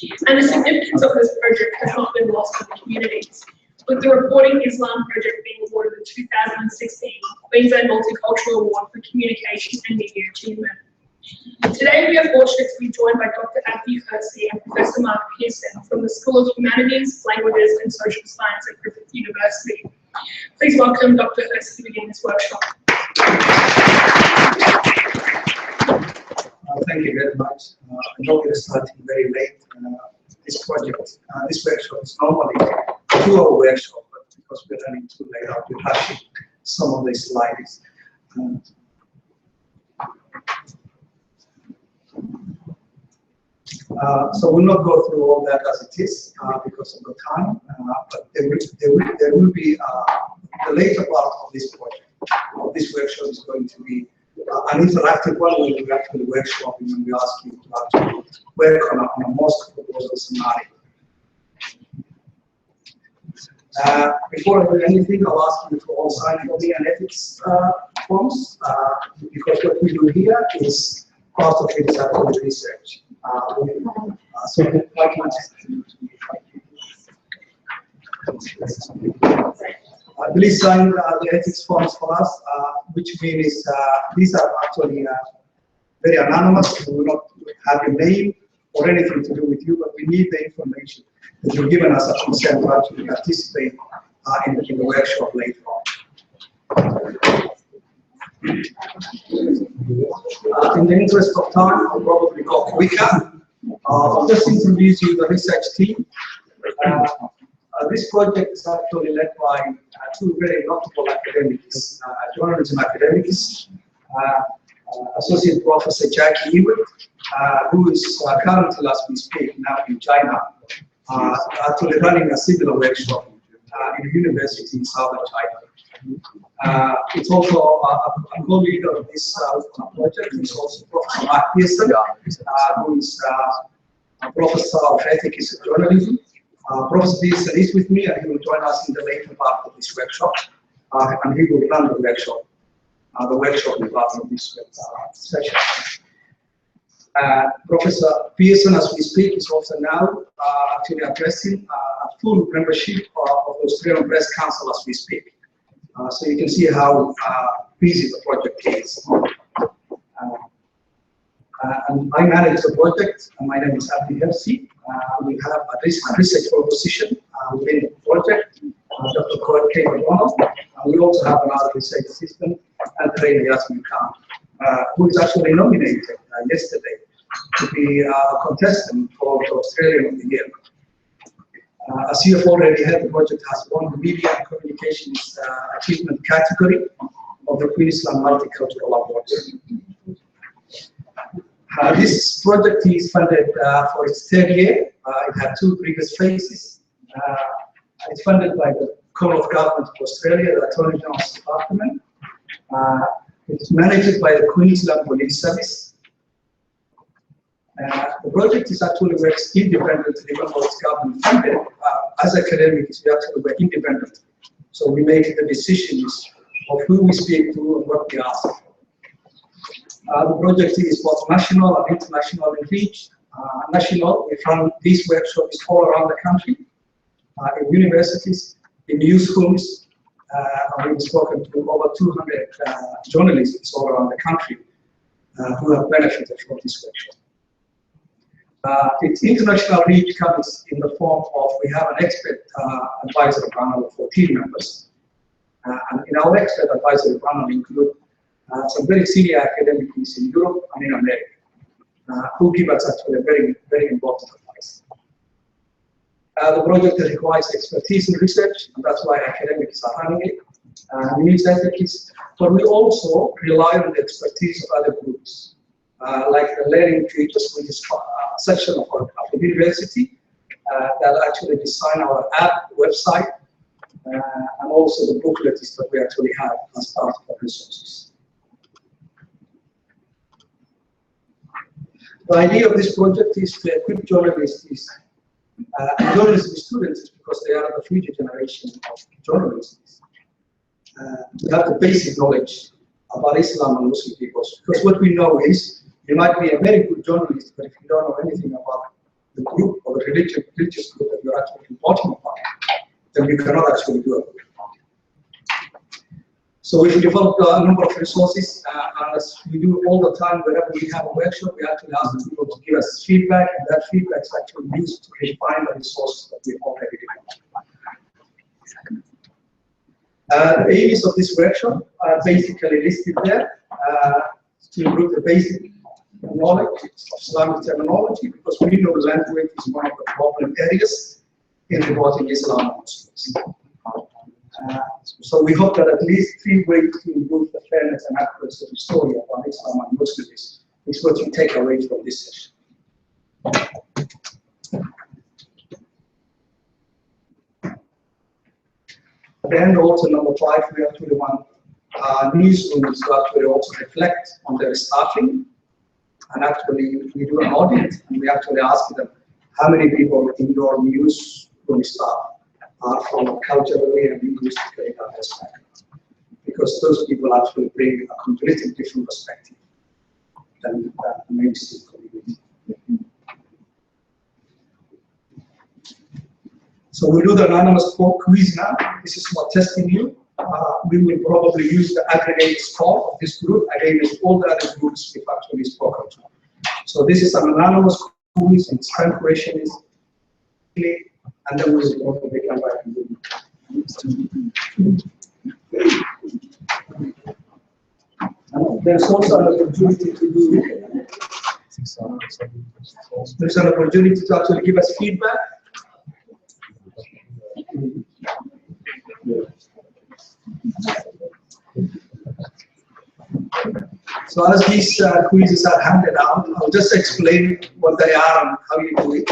And the significance of this project has not been lost on the communities, with the Reporting Islam project being awarded the 2016 Queensland Multicultural Award for Communication and Media Achievement. Today we are fortunate to be joined by Dr. Abdi Hersey and Professor Mark Pearson from the School of Humanities, Languages and Social Science at Griffith University. Please welcome Dr. Hersey to begin this workshop. Thank you very much. I know we're starting very late. This project, this workshop is normally a 2-hour workshop, but because we're running too late, I'll be rushing some of the slides. So we'll not go through all that as it is because of the time, but there will be the later part of this project. This workshop is going to be an interactive one where we actually workshop and we ask you to actually work on a mosque proposal scenario. Before I do anything, I'll ask you to all sign for me an ethics forms because what we do here is part of it is actually research. So I can please sign the ethics forms for us, which means these are actually very anonymous. We will not have your name or anything to do with you, but we need the information that you've given us a consent to actually participate in the workshop later on. In the interest of time, I'll probably go quicker. I'll just introduce you the research team. This project is actually led by two very notable academics, journalism academics, Associate Professor Jackie Ewart, who is currently, as we speak, now in China, actually running a similar workshop in a university in southern China. It's also a co-leader of this project. It's also Professor Mark Pearson, who is a professor of ethics and journalism. Professor Pearson is with me, and he will join us in the later part of this workshop, and he will run the workshop in part of this session. Professor Pearson, as we speak, is also now actually addressing a full membership of the Australian Press Council as we speak. So you can see how busy the project is. And I manage the project, and my name is Abdi Hersey. We have a research proposition within the project, Dr. Kate O'Donnell. We also have another research assistant, Andrea Yasmin Khan, who is actually nominated yesterday to be a contestant for the Australian of the Year. As you have already heard, the project has won the Media and Communications Achievement category of the Queensland Multicultural Awards. This project is funded for its 3rd year. It had 2 previous phases. It's funded by the Call of Government of Australia, the Attorney General's Department. It's managed by the Queensland Police Service. The project is actually works independently, even though it's government funded. As academics, we actually work independently. So we make the decisions of who we speak to and what we ask. The project is both national and international in reach. National, we run these workshops all around the country, in universities, in youth schools, and we've spoken to over 200 journalists all around the country who have benefited from this workshop. Its international reach comes in the form of, we have an expert advisory panel of 14 members. And in our expert advisory panel include some very senior academics in Europe and in America, who give us actually a very, very important advice. The project requires expertise in research, and that's why academics are running it. We need expertise, but we also rely on the expertise of other groups, like the Learning Futures, which is a section of the university that actually design our app, website, and also the booklets that we actually have as part of the resources. The idea of this project is to equip journalists, journalism students, because they are the future generation of journalists. To have the basic knowledge about Islam and Muslim peoples. Because what we know is, you might be a very good journalist, but if you don't know anything about the group or religious group that you're actually reporting upon, then we cannot actually do it. So we developed a number of resources, and as we do all the time, whenever we have a workshop, we actually ask the people to give us feedback, and that feedback is actually used to refine the resources that we've already developed. The aims of this workshop are basically listed there, to improve the basic knowledge of Islamic terminology, because we know language is one of the problem areas in reporting Islam Muslims. So we hope that at least 3 ways to improve the fairness and accuracy of the story about Islam and Muslims is what you take away from this session. Then also number 5, we actually want newsrooms to actually also reflect on their staffing, and actually we do an audit and we actually ask them how many people in your newsroom staff are from culturally and linguistically diverse backgrounds, because those people actually bring a completely different perspective than the mainstream community. So we do the anonymous quiz now. This is for testing you. We will probably use the aggregate score of this group against all the other groups we've actually spoken to. So this is an anonymous quiz, and its 10 questions, and then we will probably come back and do it. There's also an opportunity to do. There's an opportunity to actually give us feedback. So as these quizzes are handed out, I'll just explain what they are and how you do it.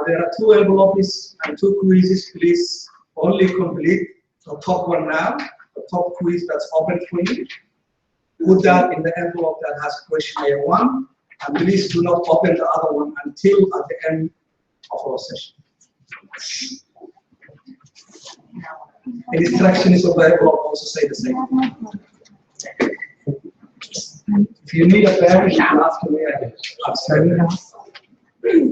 There are 2 envelopes and 2 quizzes. Please only complete the top one now, the top quiz that's open for you. Put that in the envelope that has questionnaire 1, and please do not open the other one until at the end of our session. The instructions of the envelope also say the same. If you need a pen, you can ask me. I'll send it. And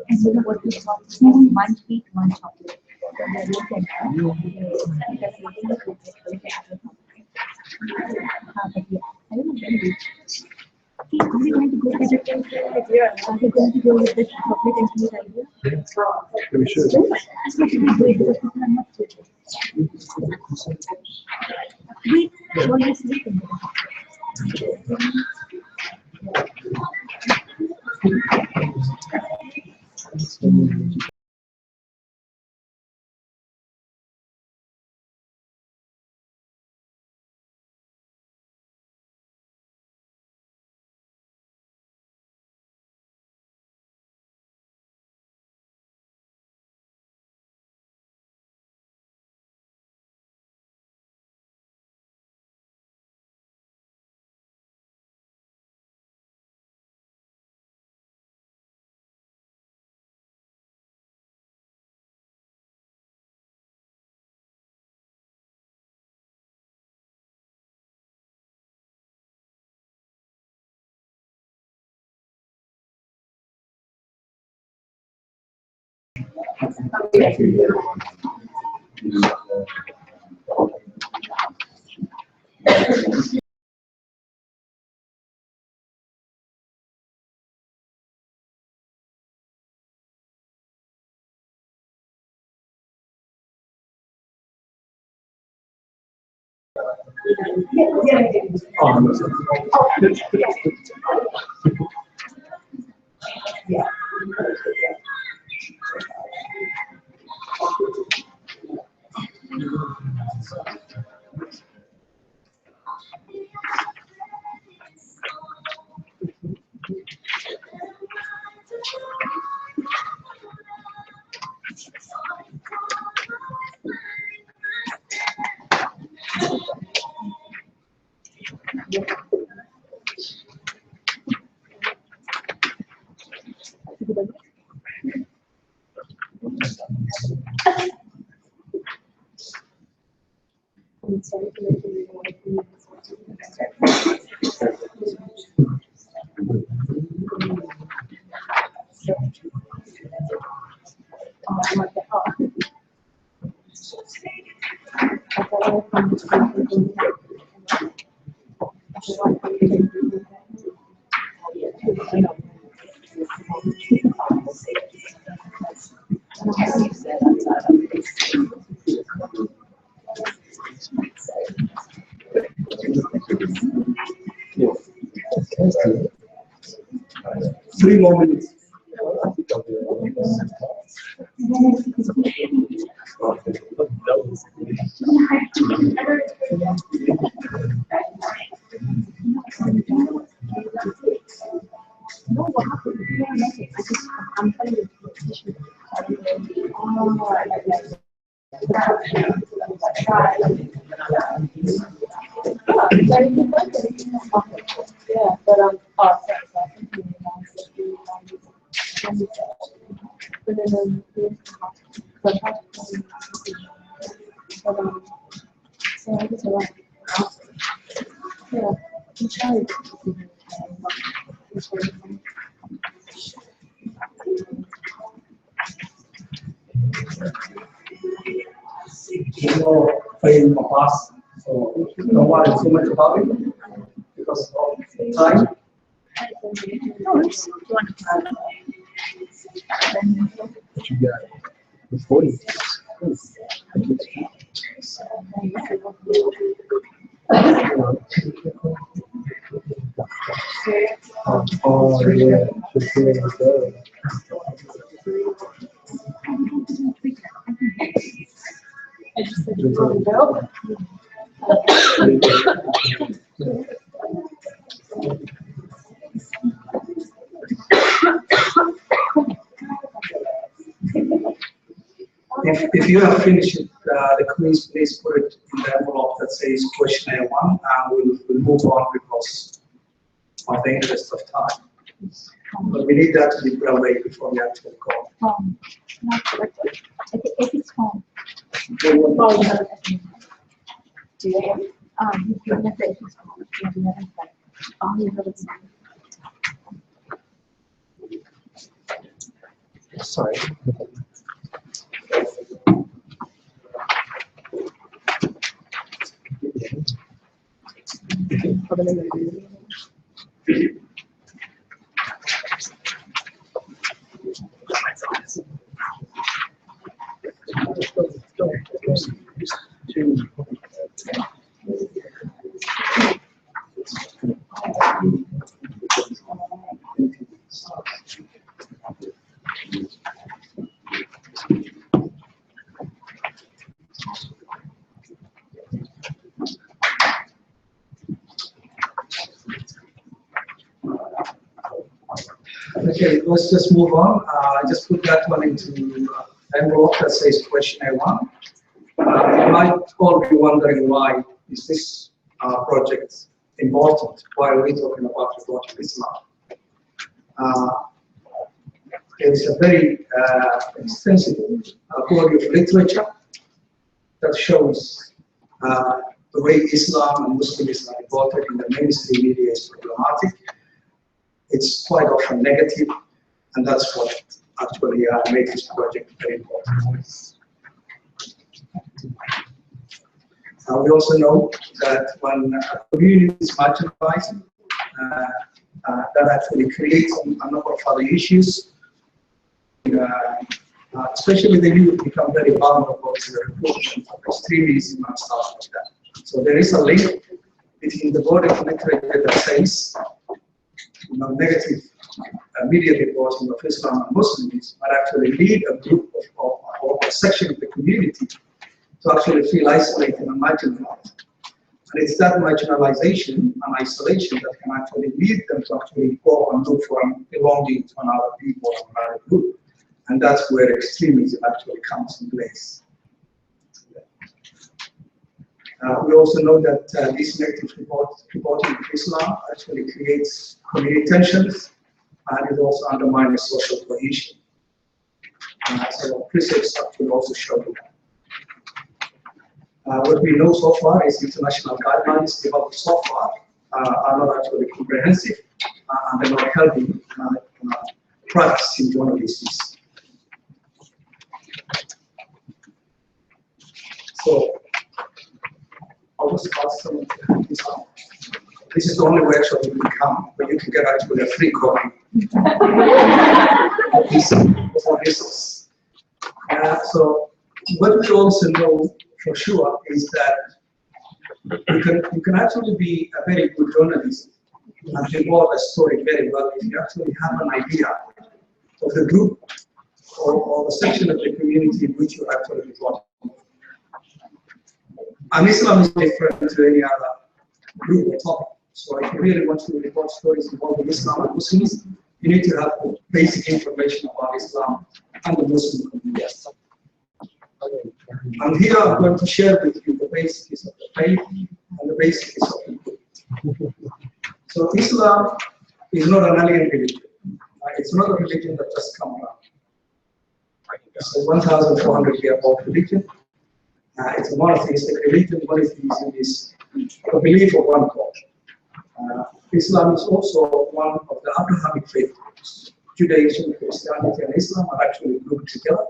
you know what we call 1 feet, 1 chocolate. Are we going to go with the Are we going to go with the chocolate and sweet idea? We should. That's what we do because people are not sweet. We always sleep in 3 more minutes. Playing my past, so don't worry too much about it because of time. What you got? The 40. Oh yeah, If you have finished the quiz, please put it in the envelope that says questionnaire 1, and we'll move on because of the interest of time. But we need that to be well away before we actually go. Not correctly. If it's home. Do Do you? You have to if it's home. You have to you have it. sorry. Okay, let's just move on. I just put that one into envelope that says questionnaire 1. You might all be wondering why is this project important? Why are we talking about reporting Islam? There's a very extensive body of literature that shows the way Islam and Muslims are reported in the mainstream media is problematic. It's quite often negative, and that's what actually made this project very important. We also know that when a community is marginalized, that actually creates a number of other issues. Especially the youth become very vulnerable to the reproach of extremism and stuff like that. So there is a link between the body of literature that says, negative media reporting of Islam and Muslims might actually lead a group or a section of the community to actually feel isolated and marginalized. And it's that marginalization and isolation that can actually lead them to actually go and look for belonging to another people or another group. And that's where extremism actually comes in place. We also know that this negative reporting of Islam actually creates community tensions and it also undermines social cohesion. So research actually also showed that. What we know so far is international guidelines developed so far are not actually comprehensive and they're not helping practice in journalism. So I'll just pass some of this out. This is the only workshop you can come where you can get actually a free copy of this resource. So what we also know for sure is that you can actually be a very good journalist and report a story very well if you actually have an idea of the group or the section of the community in which you're actually reporting. And Islam is different to any other group or topic. So if you really want to report stories involving Islam and Muslims, you need to have basic information about Islam and the Muslim community. And here I'm going to share with you the basics of the faith and the basics of the group. So Islam is not an alien religion. It's not a religion that just comes around. It's a 1,400-year-old religion. It's a monotheistic religion. Monotheism is the belief of one God. Islam is also one of the Abrahamic faith groups. Judaism, Christianity, and Islam are actually grouped together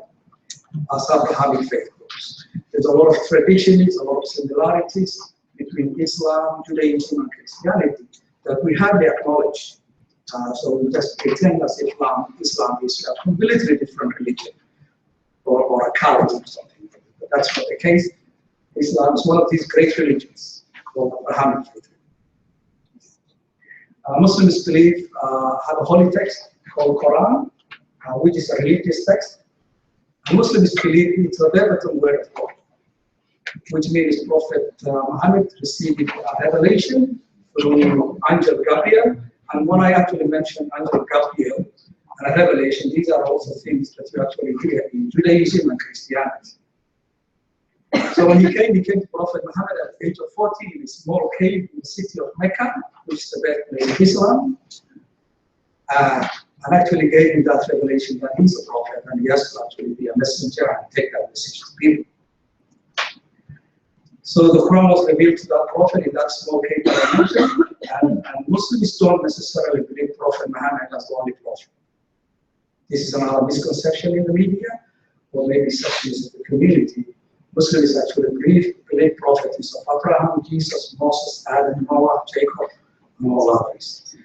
as Abrahamic faith groups. There's a lot of traditions, a lot of similarities between Islam, Judaism, and Christianity that we hardly acknowledge. So we just pretend as if Islam is a completely different religion or a cult or something. But that's not the case. Islam is one of these great religions called Abrahamic faith. Muslims believe have a holy text called Quran, which is a religious text. Muslims believe it's a verbatim word of God, which means Prophet Muhammad received a revelation through Angel Gabriel. And when I actually mentioned Angel Gabriel and a revelation, these are also things that you actually hear in Judaism and Christianity. So when he came to Prophet Muhammad at the age of 40 in a small cave in the city of Mecca, which is the birthplace of Islam, and actually gave him that revelation that he's a prophet and he has to actually be a messenger and take that message to people. So the Quran was revealed to that prophet in that small cave that I mentioned, and Muslims don't necessarily believe Prophet Muhammad as the only prophet. This is another misconception in the media, or maybe sections of the community. Muslims actually believe prophecies of Abraham, Jesus, Moses, Adam, Noah, Jacob, and all others.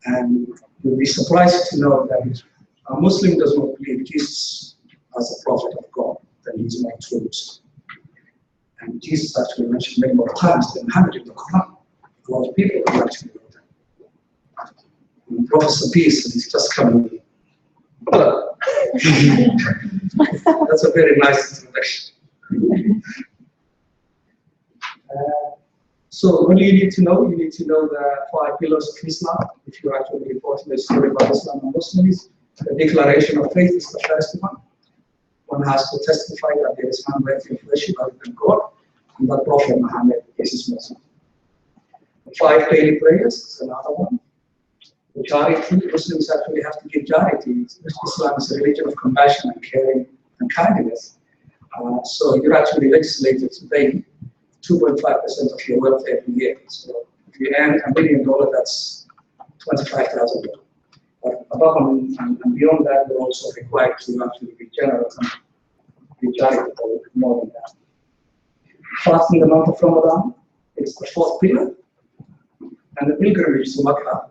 And you'll be surprised to know that a Muslim does not believe Jesus as a prophet of God, that he's not true. And Jesus actually mentioned many more times than Muhammad in the Quran. A lot of people who actually know that. And Prophet of Peace is just coming. That's a very nice introduction. So what do you need to know? You need to know the 5 pillars of Islam. If you're actually reporting a story about Islam and Muslims, the declaration of faith is the first one. One has to testify that there is none worthy of worship other than God, and that Prophet Muhammad is his Muslim. The 5 daily prayers is another one. The charity, Muslims actually have to give charity. Islam is a religion of compassion and caring and kindness. So you're actually legislated to pay 2.5% of your wealth every year. So if you earn $1 million, that's $25,000. But above and beyond that, you're also required to actually be generous and be charitable more than that. Fasting the month of Ramadan is the 4th pillar, and the pilgrimage to Makkah,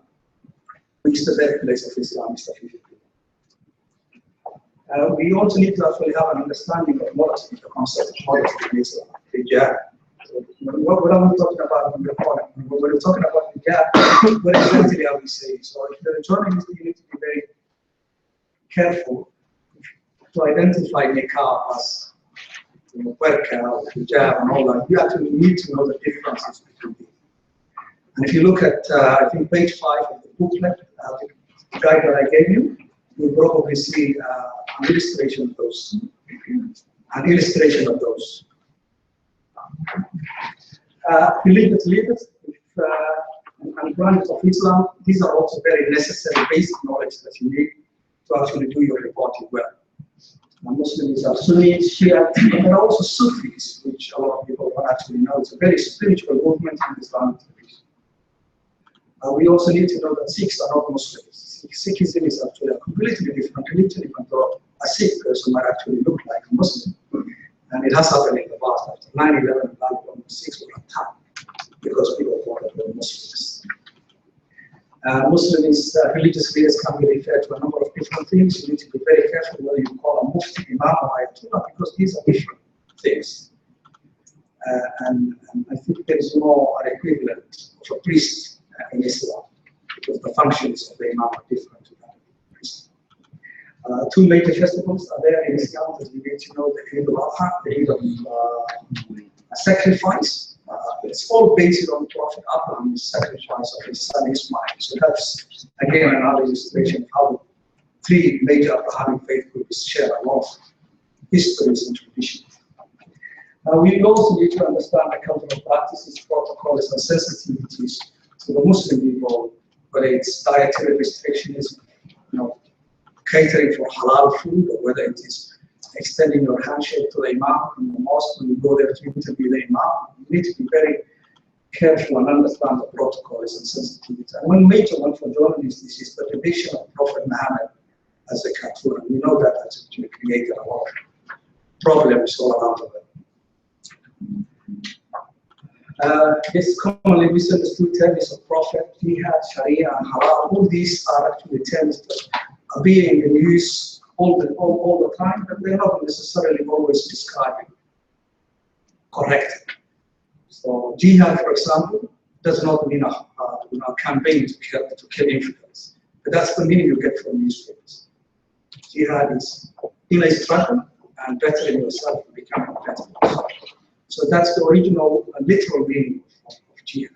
which is the birthplace of Islam, is the 5th pillar. We also need to actually have an understanding of modesty, the concept of modesty in Islam, hijab. What are we talking about in the point? When we're talking about the gap, what exactly are we saying? So if you're a journalist, you need to be very careful to identify niqab as burqa, hijab, and all that. You actually need to know the differences between them. And if you look at, I think, page 5 of the booklet, the guide that I gave you, you'll probably see an illustration of those. Believe it, and branches of Islam, these are also very necessary basic knowledge that you need to actually do your reporting well. Muslims are Sunnis, Shia, and there are also Sufis, which a lot of people don't actually know. It's a very spiritual movement in Islamic tradition. We also need to know that Sikhs are not Muslims. Sikhism is actually a completely different religion, even though a Sikh person might actually look like a Muslim. And it has happened in the past. After 9/11, Sikhs were attacked because people thought that they were Muslims. Muslims, religious leaders can be referred to a number of different things. You need to be very careful whether you call a mufti, imam, or ayatollah, because these are different things. And I think there is no equivalent of a priest in Islam, because the functions of the imam are different to that of the priest. Two major festivals are there in Islam that we need to know: the Eid al-Adha, the Eid of sacrifice. It's all based on Prophet Abraham's sacrifice of his son Ismail. So that's again another illustration of how three major Abrahamic faith groups share a lot of histories and traditions. We also need to understand the cultural practices, protocols, and sensitivities to the Muslim people, whether it's dietary restrictions, catering for halal food, or whether it is extending your handshake to the imam in the mosque when you go there to interview the imam. You need to be very careful and understand the protocols and sensitivities. And one major one for journalists is the depiction of Prophet Muhammad as a cartoon. And we know that has actually created a lot of problems all around the world. This commonly misunderstood terms of Prophet, Jihad, Sharia, and Halal. All these are actually terms that are being in use all the time, but they're not necessarily always describing correctly. So jihad, for example, does not mean a campaign to kill infidels, but that's the meaning you get from newspapers. Jihad is in a struggle and bettering yourself and becoming better. So that's the original literal meaning of jihad.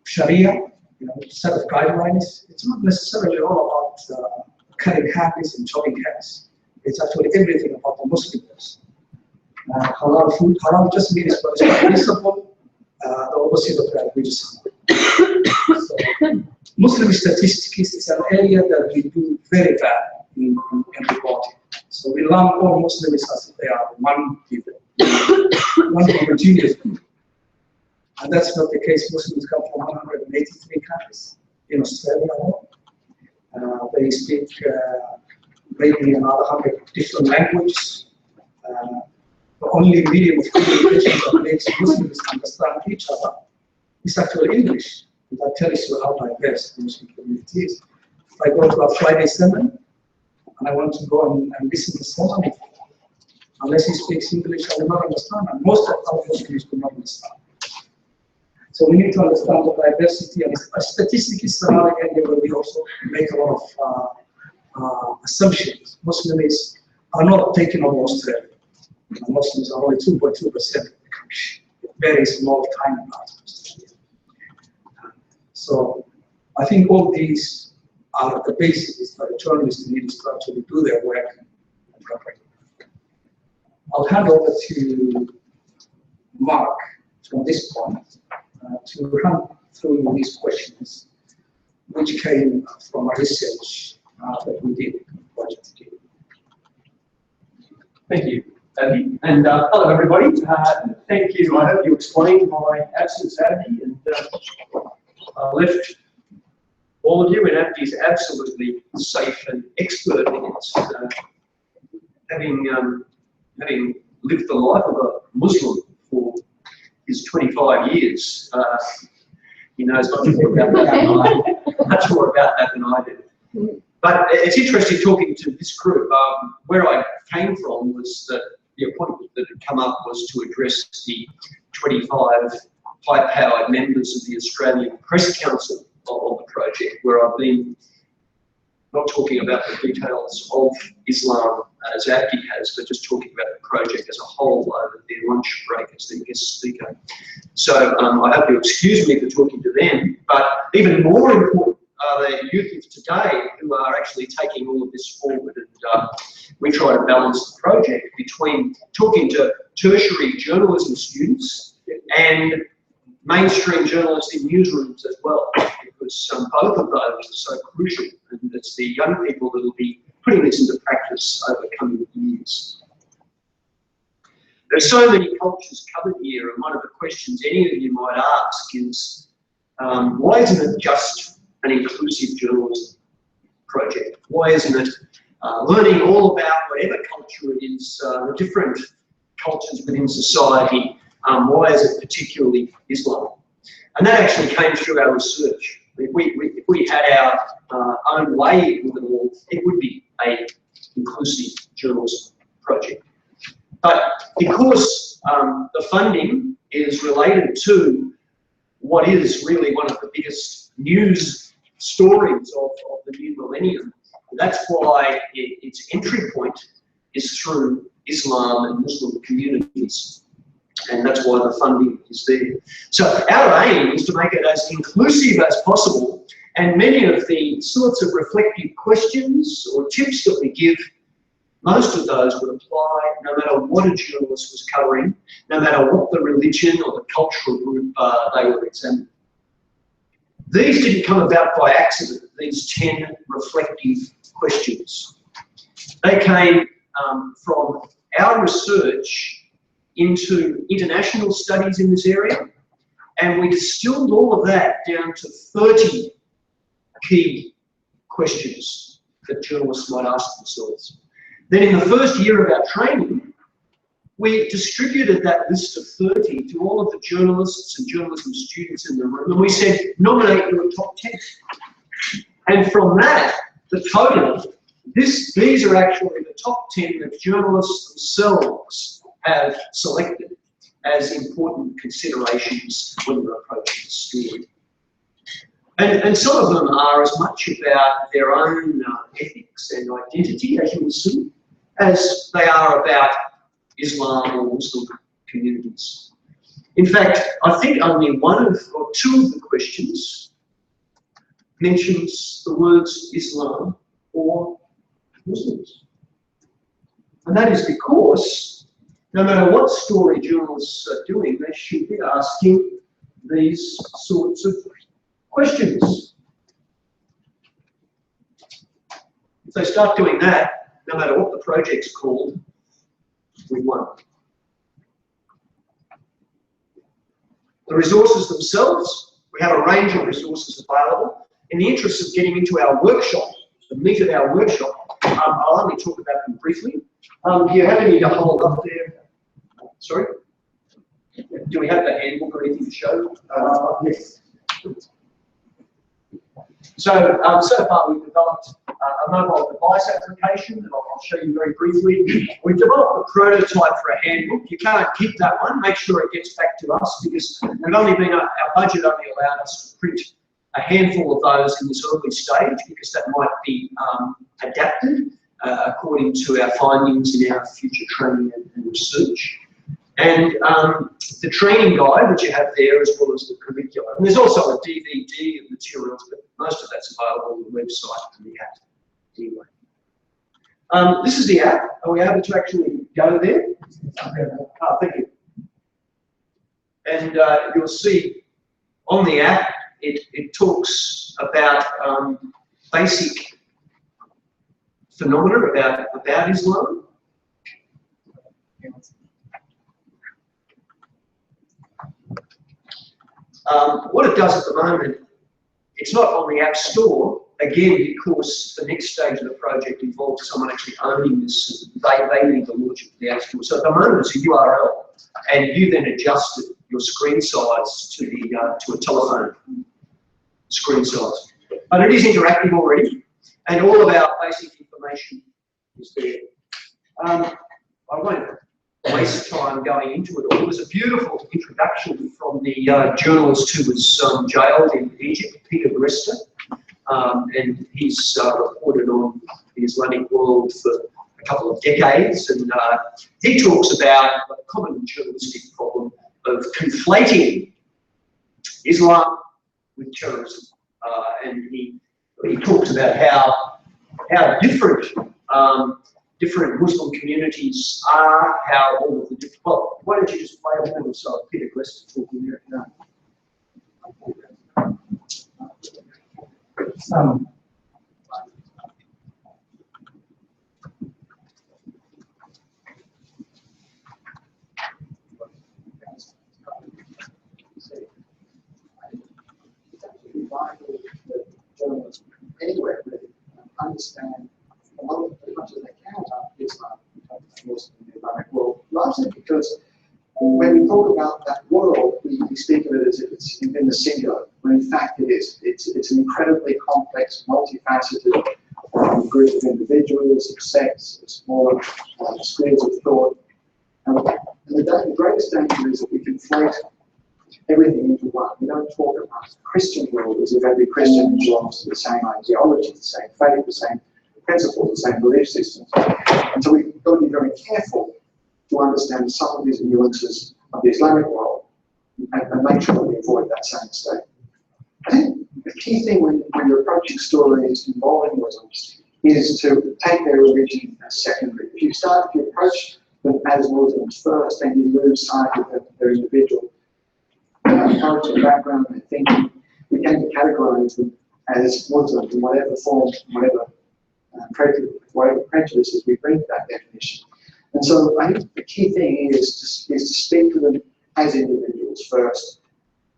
Sharia, set of guidelines. It's not necessarily all about cutting hands and chopping heads. It's actually everything about the Muslim person. Halal food. Halal just means what is permissible, the opposite of that, which is halal. So, Muslim statistics is an area that we do very bad in reporting. So we lump all Muslims as if they are one people, one homogeneous group. And that's not the case. Muslims come from 183 countries in Australia alone. They speak maybe another 100 different languages. The only medium of communication that makes Muslims understand each other is actually English. And that tells you how diverse the Muslim community is. If I go to a Friday sermon and I want to go and listen to someone, unless he speaks English, I will not understand. And most of our Muslims do not understand. So we need to understand the diversity, and statistics is another area where we also make a lot of assumptions. Muslims are not taking over Australia. Muslims are only 2.2% of the country. Very small, tiny part of Australia. So I think all these are the basics that the journalists need to actually do their work properly. I'll hand over to Mark from this point. To run through these questions, which came from our research that we did in Project T. Thank you, Abby. And hello, everybody. Thank you. I hope you explained my absence, Abby, and left all of you in Abby's absolutely safe and expert hands. Having lived the life of a Muslim for his 25 years. He knows much more about that than I do. But it's interesting talking to this group. Where I came from was that the appointment that had come up was to address the 25 high-powered members of the Australian Press Council of the project, where I've been not talking about the details of Islam as Abdi has, but just talking about the project as a whole over their lunch break as the guest speaker. So I hope you excuse me for talking to them, but even more important are the youth of today who are actually taking all of this forward, and we try to balance the project between talking to tertiary journalism students and mainstream journalists in newsrooms as well, because both of those are so crucial, and it's the young people that will be putting this into practice over coming years. There's so many cultures covered here, and one of the questions any of you might ask is, why isn't it just an inclusive journalism project? Why isn't it learning all about whatever culture it is, the different cultures within society? Why is it particularly Islam? And that actually came through our research. If we had our own way with it all, it would be an inclusive journalism project. But because the funding is related to what is really one of the biggest news stories of the new millennium, that's why its entry point is through Islam and Muslim communities. And that's why the funding is there. So our aim is to make it as inclusive as possible, and many of the sorts of reflective questions or tips that we give, most of those would apply no matter what a journalist was covering, no matter what the religion or the cultural group they were examining. These didn't come about by accident, these 10 reflective questions. They came from our research into international studies in this area, and we distilled all of that down to 30 key questions that journalists might ask themselves. Then in the first year of our training, we distributed that list of 30 to all of the journalists and journalism students in the room, and we said, nominate your top 10. And from that, the total, these are actually the top 10 that journalists themselves have selected as important considerations when they're approaching the story. And some of them are as much about their own ethics and identity, as you will see, as they are about Islam or Muslim communities. In fact, I think only one or two of the questions mentions the words Islam or Muslims. And that is because no matter what story journalists are doing, they should be asking these sorts of questions. If they start doing that, no matter what the project's called, we won. The resources themselves, we have a range of resources available. In the interest of getting into our workshop, the meat of our workshop, I'll only talk about them briefly. Do you have any to hold up there? Sorry? Do we have the handbook or anything to show? Yes. So, so far we've developed a mobile device application that I'll show you very briefly. We've developed a prototype for a handbook. You can't keep that one. Make sure it gets back to us, because we've only been, our budget only allowed us to print a handful of those in this early stage, because that might be adapted according to our findings in our future training and research. And the training guide, which you have there, as well as the curriculum. And there's also a DVD of materials, but most of that's available on the website and the app anyway. This is the app. Are we able to actually go there? Oh, thank you. And you'll see on the app, it talks about basic phenomena about Islam. What it does at the moment, it's not on the App Store, again, because the next stage of the project involves someone actually owning this. They need to launch it to the App Store. So at the moment, it's a URL, and you then adjust your screen size to a telephone screen size. But it is interactive already, and all of our basic information is there. I won't waste time going into it all. It was a beautiful introduction from the journalist who was jailed in Egypt, Peter Gresta, and he's reported on the Islamic world for a couple of decades, and he talks about the common journalistic problem of conflating Islam with terrorism, and he talks about how different different Muslim communities are, how all of the different, well, why don't you just play a little so Peter Gresta talking there now. Journalists anywhere really understand a lot of, as much as they can about Islam and the Islamic world, largely because when we talk about that world, we speak of it as if it's in the singular, when in fact it is. It's an incredibly complex, multifaceted group of individuals, of sects, of smaller schools of thought. And the greatest danger is that we conflate everything into one. We don't talk about the Christian world as if every Christian belongs to the same ideology, the same faith, the same principles, the same belief systems. And so we've got to be very careful to understand some of these nuances of the Islamic world and make sure that we avoid that same mistake. I think the key thing when you're approaching stories involving Muslims is to take their religion as secondary. If you approach them as Muslims first, then you lose sight of their individual cultural background and thinking. We tend to categorize them as Muslims in whatever form, whatever prejudices we bring to that definition. And so I think the key thing is to speak to them as individuals first,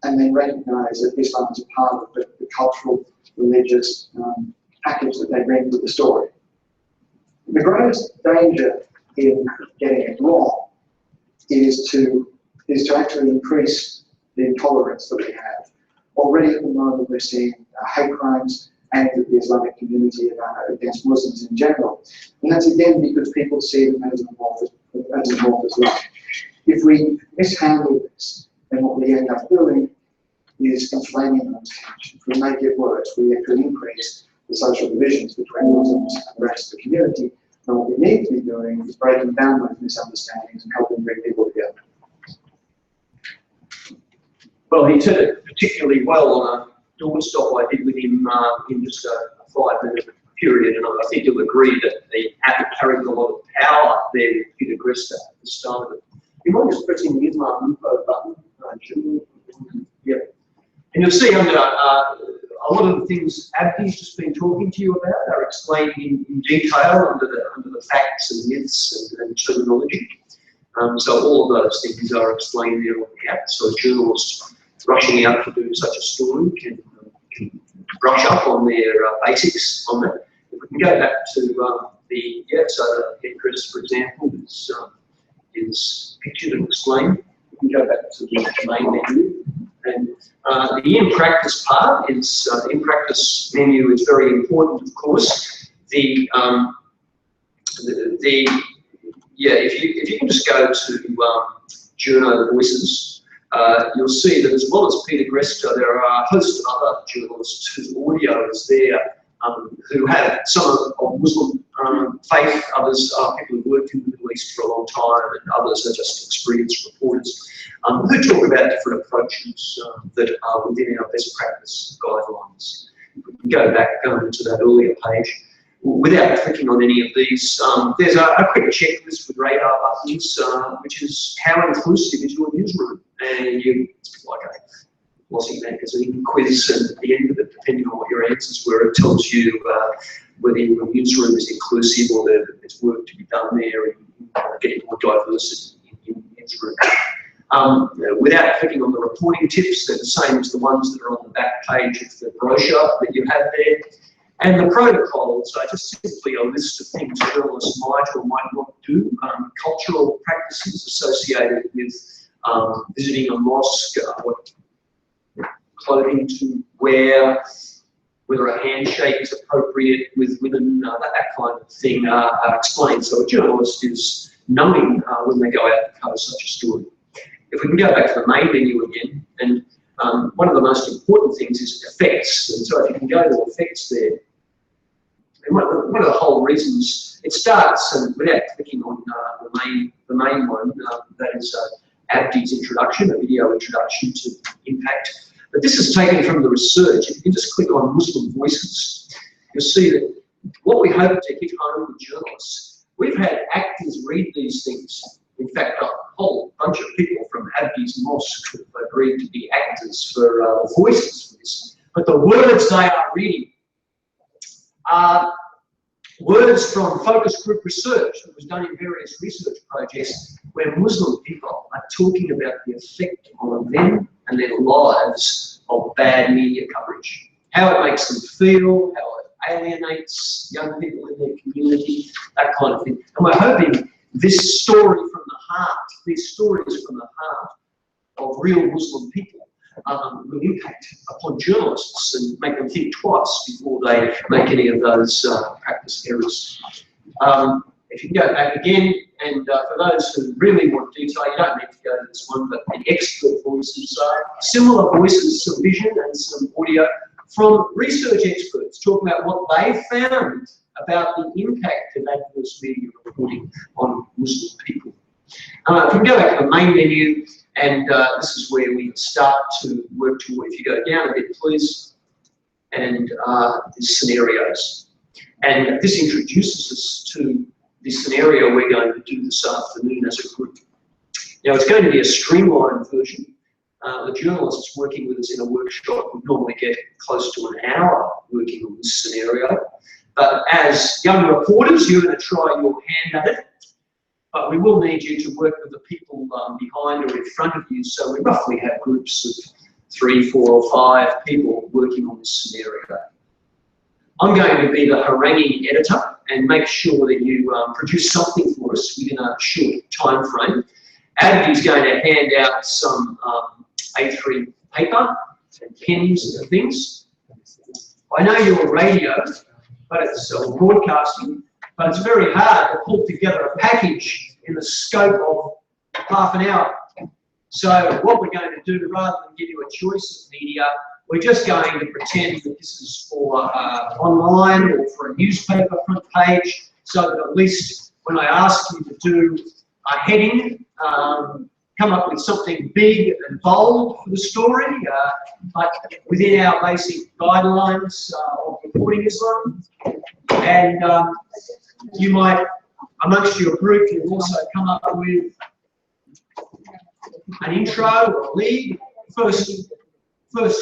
and then recognize that Islam is a part of the cultural, religious package that they bring to the story. The greatest danger in getting it wrong is to actually increase the intolerance that we have. Already at the moment we're seeing hate crimes aimed at the Islamic community against Muslims in general. And that's again because people see them as an amorphous life. If we mishandle this, then what we end up doing is inflaming those tensions. We make it worse. We actually increase the social divisions between Muslims and the rest of the community. And what we need to be doing is breaking down those misunderstandings and helping bring people together. Well, he said it particularly well on a doorstop I did with him in just a 5-minute period, and I think you'll agree that the app carries a lot of power there with Peter Gresta at the start of it. You mind just pressing the Islam info button, Jim? Yeah. And you'll see under a lot of the things Abdi's just been talking to you about are explained in detail under the facts and myths and terminology. So all of those things are explained there on the app. So a journalist rushing out to do such a story can brush up on their basics on that. If we can go back to so the headdress, for example, is pictured and explained. We can go back to the main menu. And the in-practice part is, the in-practice menu is very important, of course. If you can just go to Journo Voices, you'll see that as well as Peter Gresta, there are a host of other journalists whose audio is there, who have some of Muslim faith, others are people who worked in the Middle East for a long time, and others are just experienced reporters, who talk about different approaches that are within our best practice guidelines. If we can go back to that earlier page. Without clicking on any of these, there's a quick checklist with radar buttons, which is how inclusive is your newsroom, and it's like a Aussie magazine quiz, and at the end of it, depending on what your answers were, it tells you whether your newsroom is inclusive or there's work to be done there in getting more diversity in the newsroom. Without clicking on the reporting tips, they're the same as the ones that are on the back page of the brochure that you have there. And the protocols are just simply a list of things journalists might or might not do, cultural practices associated with visiting a mosque, what clothing to wear, whether a handshake is appropriate with women, that kind of thing are explained. So a journalist is knowing when they go out and cover such a story. If we can go back to the main menu again, and one of the most important things is effects. And so if you can go to effects there, and one of the whole reasons it starts, and without clicking on the main one, that is Abdi's introduction, a video introduction to impact. But this is taken from the research. If you can just click on Muslim Voices, you'll see that what we hope to hit home with journalists, we've had actors read these things. In fact, a whole bunch of people from Abdi's mosque have agreed to be actors for voices for this. But the words they are reading are words from focus group research that was done in various research projects where Muslim people are talking about the effect on them and their lives of bad media coverage. How it makes them feel, how it alienates young people in their community, that kind of thing. And we're hoping this story from the heart, these stories from the heart of real Muslim people will impact upon journalists and make them think twice before they make any of those practice errors. If you can go back again, and for those who really want detail, you don't need to go to this one, but the expert voices are similar voices, some vision and some audio from research experts talking about what they found about the impact of adverse media reporting on Muslim people. If we can go back to the main menu, and this is where we start to work toward, if you go down a bit, please, and the scenarios. And this introduces us to the scenario we're going to do this afternoon as a group. Now, it's going to be a streamlined version. The journalists working with us in a workshop would normally get close to an hour working on this scenario. But as young reporters, you're going to try your hand at it. But we will need you to work with the people behind or in front of you. So we roughly have groups of 3, 4 or 5 people working on this scenario. I'm going to be the haranguing editor and make sure that you produce something for us within a short time frame. Abdi's going to hand out some A3 paper and pens and things. I know you're radio, but it's broadcasting, but it's very hard to pull together a package in the scope of half an hour. So what we're going to do, rather than give you a choice of media, we're just going to pretend that this is for online or for a newspaper front page, so that at least when I ask you to do a heading, come up with something big and bold for the story, but within our basic guidelines of reporting Islam. And you might, amongst your group, you'll also come up with an intro or a lead, first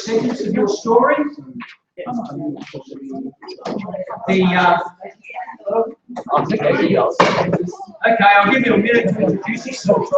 sentence of your story. Okay, I'll give you a minute to introduce yourself.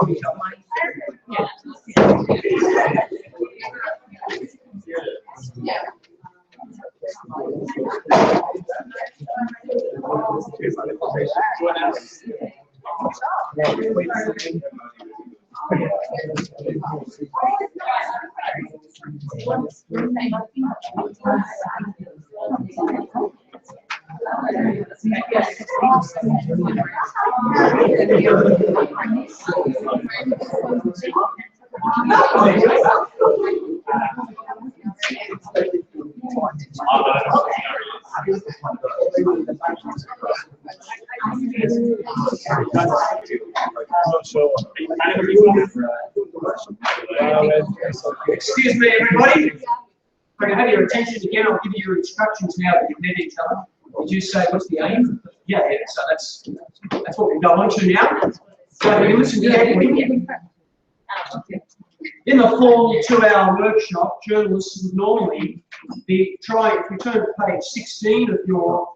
Excuse me, everybody. If I can have your attention again, I'll give you your instructions now that you've met each other. Would you say what's the aim? Yeah, so that's what we go on to now. So you listen carefully. In the full 2-hour workshop, journalists would normally be trying, if you turn to page 16 of your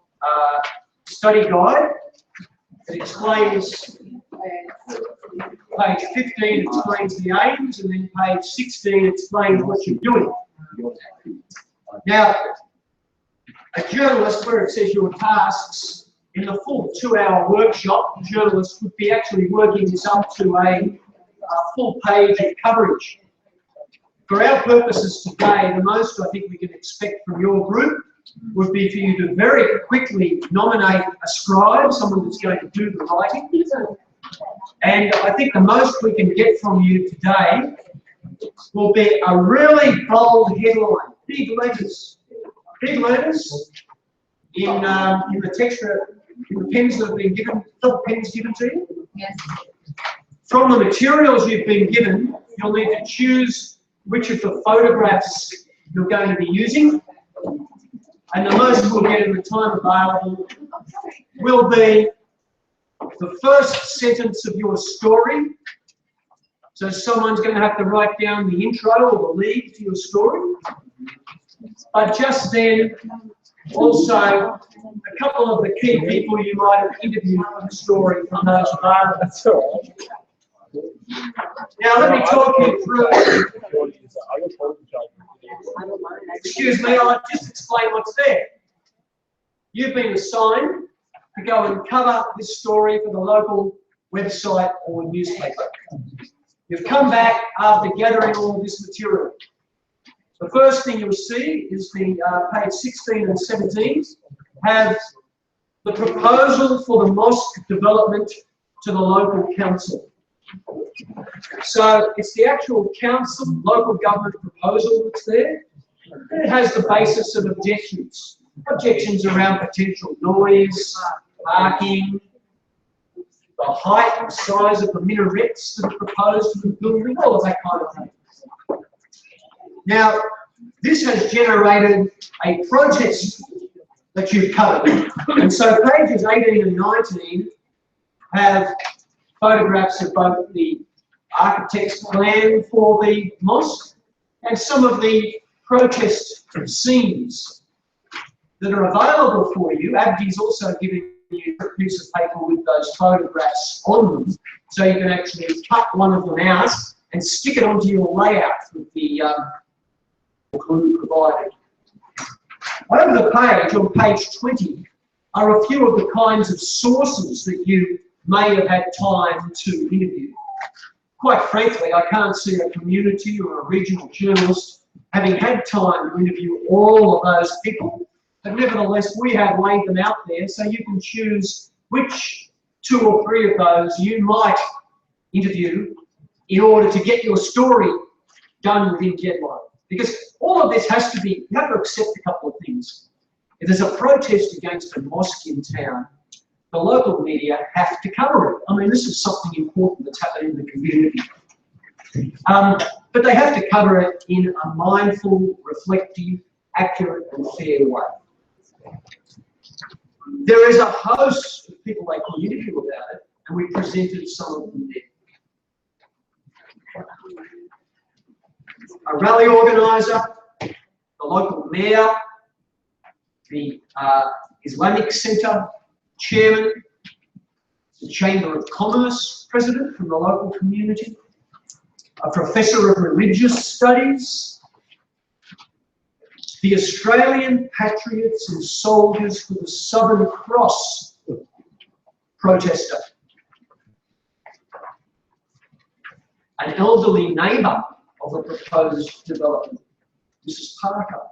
study guide, it explains, page 15 explains the aims, and then page 16 explains what you're doing. Now, a journalist, where it says your tasks, in the full 2-hour workshop, the journalist would be actually working this up to a full page of coverage. For our purposes today, the most I think we can expect from your group would be for you to very quickly nominate a scribe, someone that's going to do the writing, And I think the most we can get from you today will be a really bold headline, big letters in the text, in the pens that have been given, pens given to you. Yes. From the materials you've been given, you'll need to choose which of the photographs you're going to be using. And the most we'll get in the time available will be the first sentence of your story. So someone's going to have to write down the intro or the lead to your story. But just then, also a couple of the key people you might have interviewed for the story from those available. Now let me talk you through. Excuse me, I'll just explain what's there. You've been assigned to go and cover this story for the local website or newspaper. You've come back after gathering all of this material. The first thing you'll see is the page 16 and 17 have the proposal for the mosque development to the local council. So it's the actual council, local government proposal that's there. It has the basis of objections. Objections around potential noise, parking, the height and size of the minarets that are proposed to the building, all of that kind of thing. Now, this has generated a protest that you've covered. And so pages 18 and 19 have photographs of both the architect's plan for the mosque and some of the protest scenes that are available for you. Abdi's also giving you a piece of paper with those photographs on them, so you can actually cut one of them out and stick it onto your layout with the clue provided. Over the page, on page 20, are a few of the kinds of sources that you may have had time to interview. Quite frankly, I can't see a community or a regional journalist having had time to interview all of those people, but nevertheless, we have laid them out there so you can choose which 2 or 3 of those you might interview in order to get your story done within deadline. Because all of this has to be, you have to accept a couple of things. If there's a protest against a mosque in town, the local media have to cover it. I mean, this is something important that's happening in the community. But they have to cover it in a mindful, reflective, accurate and fair way. There is a host of people they could interview about it, and we presented some of them there. A rally organiser, the local mayor, the Islamic Centre chairman, the Chamber of Commerce president from the local community, a professor of religious studies, the Australian Patriots and Soldiers for the Southern Cross protester, an elderly neighbour of the proposed development, Mrs. Parker.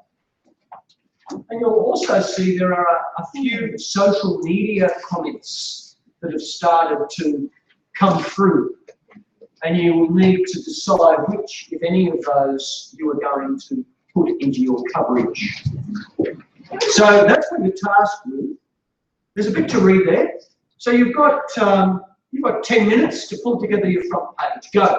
And you'll also see there are a few social media comments that have started to come through. And you will need to decide which, if any of those, you are going to put into your coverage. So that's what you're tasked with. There's a bit to read there. So you've got 10 minutes to pull together your front page. Go.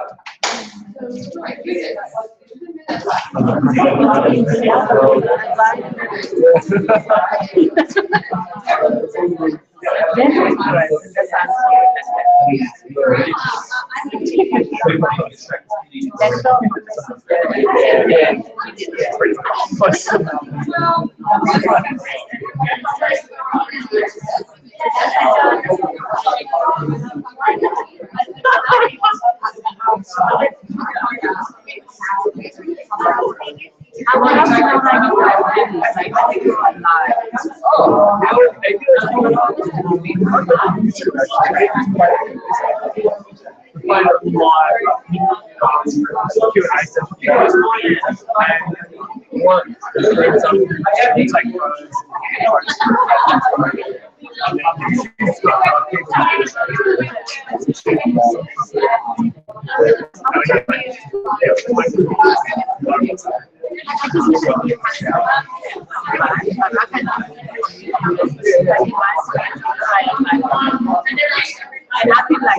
And I feel like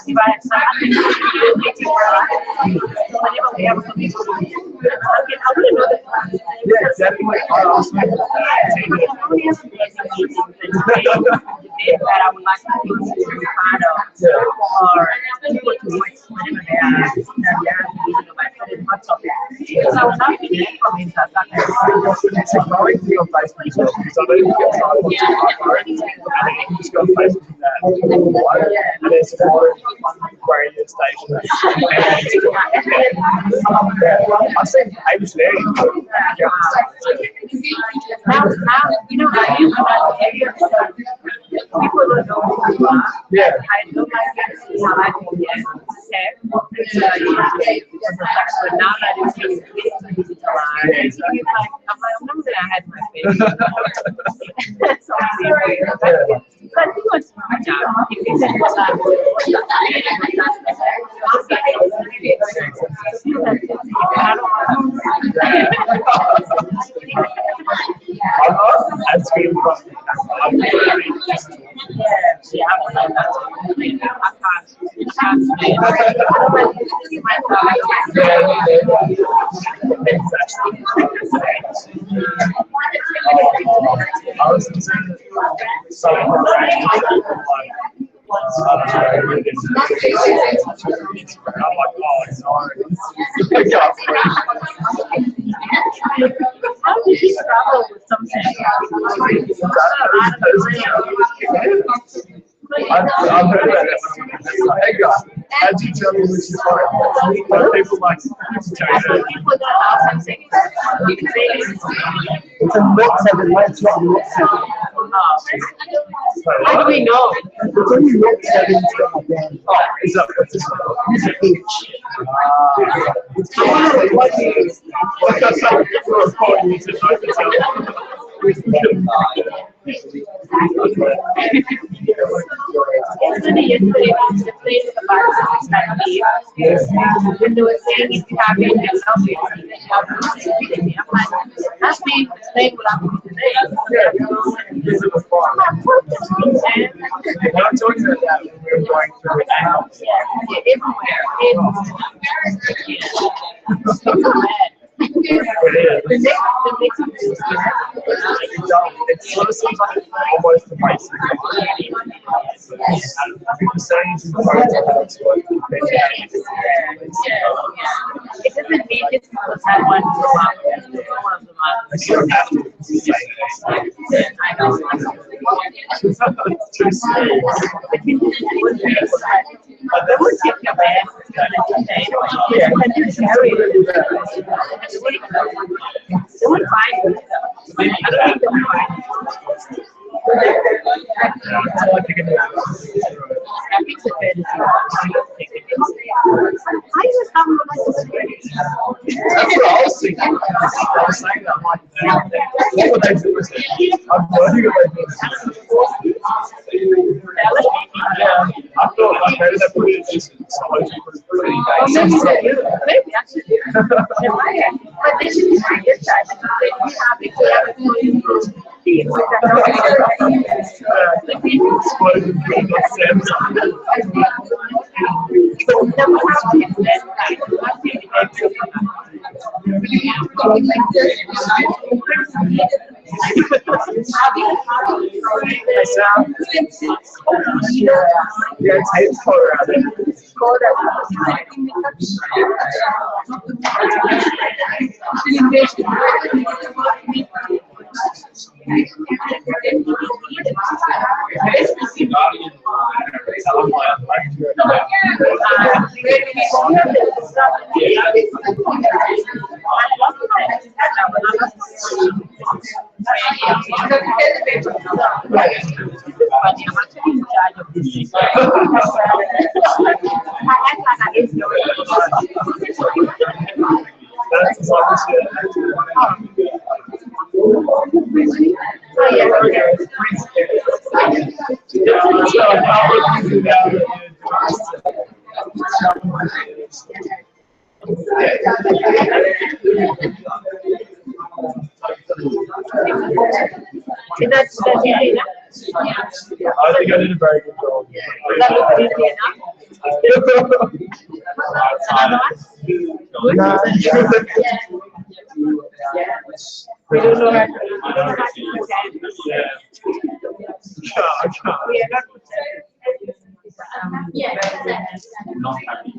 if I have something to do with it, whenever we have something to do, I wouldn't know that. Yeah, definitely. I only have some basic that I would like to be part of, or people to watch whenever they are meeting about it. So I was not being information that It's a growing thing on Facebook as well, because I know you get started with my phone, and then you can just go on Facebook and that, and there's more radio stations. I've seen pages there. Now, you know, I use that area. People don't know who you are. Yeah. I don't like to see how I can get set. But now that it's getting digitalized, I'm remember that I had my face. So but he was my job. If you said what I That's good. yeah, I was like that. I was concerned that some of our I'm like, oh, sorry. How did you struggle with something? I've heard about that. Hey guys, how do you tell me which is right? What people like to tell you that? People that are something. It's a mix of it, like it's not mix of it. How do we know? It's only mix of it instead of them. Oh, is that what's this one? It's an H. Like that's how people are calling you tonight. Yesterday, the place the bar when they were saying if you have any something, I'm like, that's me saying what I'm doing today. I'm talking about that when we were going through it now. Everywhere. It is. It sort of seems like almost a basic. I think the saying is important. It doesn't mean it's because I want to one of the I sort of have to say that. I know. It's too serious. But they would take your bag and Yeah. you carry it. They would find you. I don't think they would find you. I think the bed is That's what I was thinking. I was saying that, I'm like, what they do is I'm learning what they do. Yeah, I thought like maybe they put it in this psychology was pretty basic. Maybe I should do it. But they should be my good side. Yeah, tape's color out there. I think I did a very good job. That looks easy enough. Another one? Good? No. We don't know how to Not happy.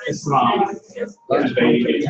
It's wrong. It's very good.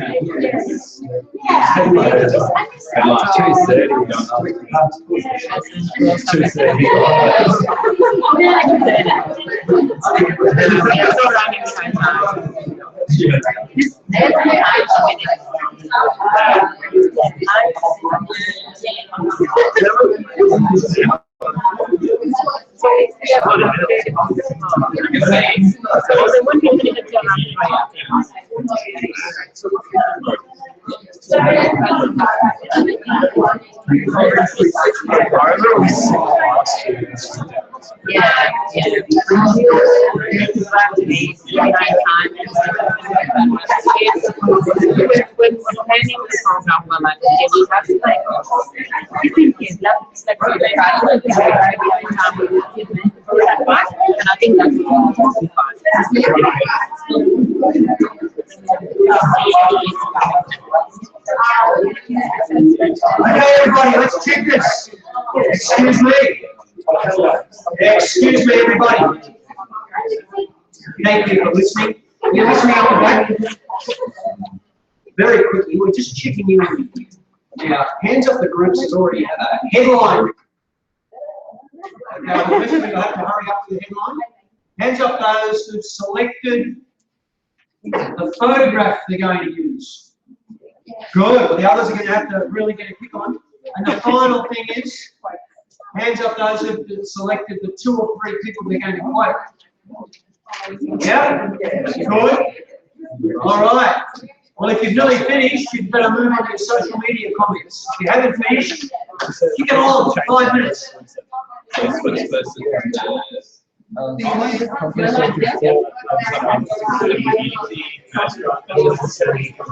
Okay, everybody, let's check this. Excuse me. Excuse me, everybody. Thank you for listening. You're listening up the back. Very quickly, we're just checking you in. Now, hands up the groups has already had a headline. Okay, we're listening, you'll have to hurry up to the headline. Hands up those who've selected the photograph they're going to use. Good. Well, the others are going to have to really get a kick on. And the final thing is, hands up those who've selected the 2 or 3 people they're going to quote. Yeah? Good. All right. Well, if you've nearly finished, you'd better move on to your social media comments. If you haven't finished, kick it on for 5 minutes. Sarita.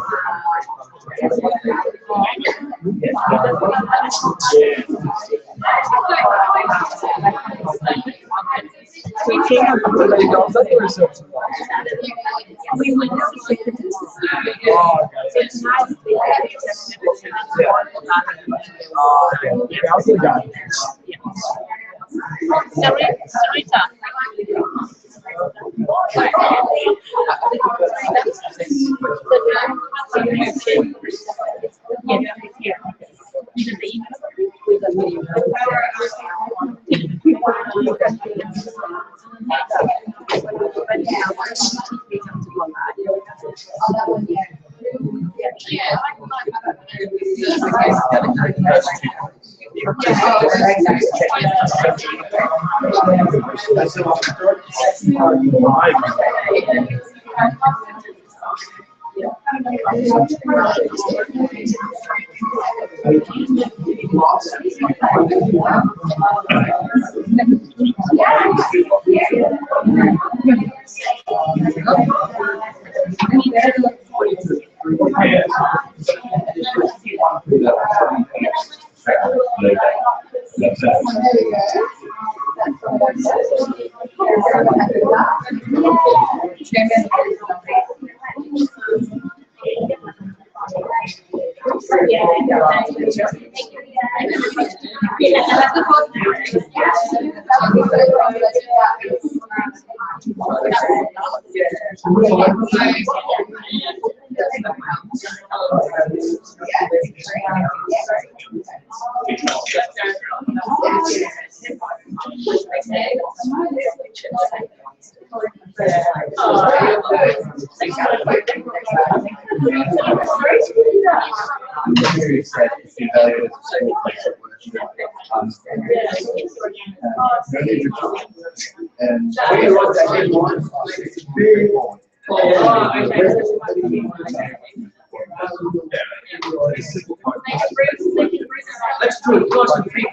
Let's do it. Concentrate.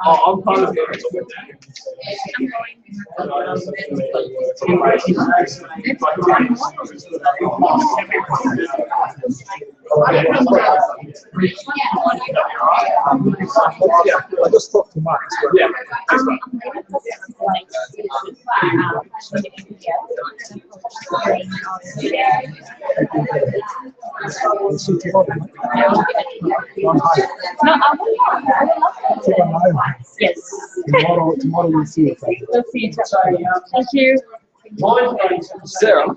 I'm part of the I just talked to Mark. Yeah. Yes. Tomorrow we'll see it. We'll see each other. Thank you. Sarah.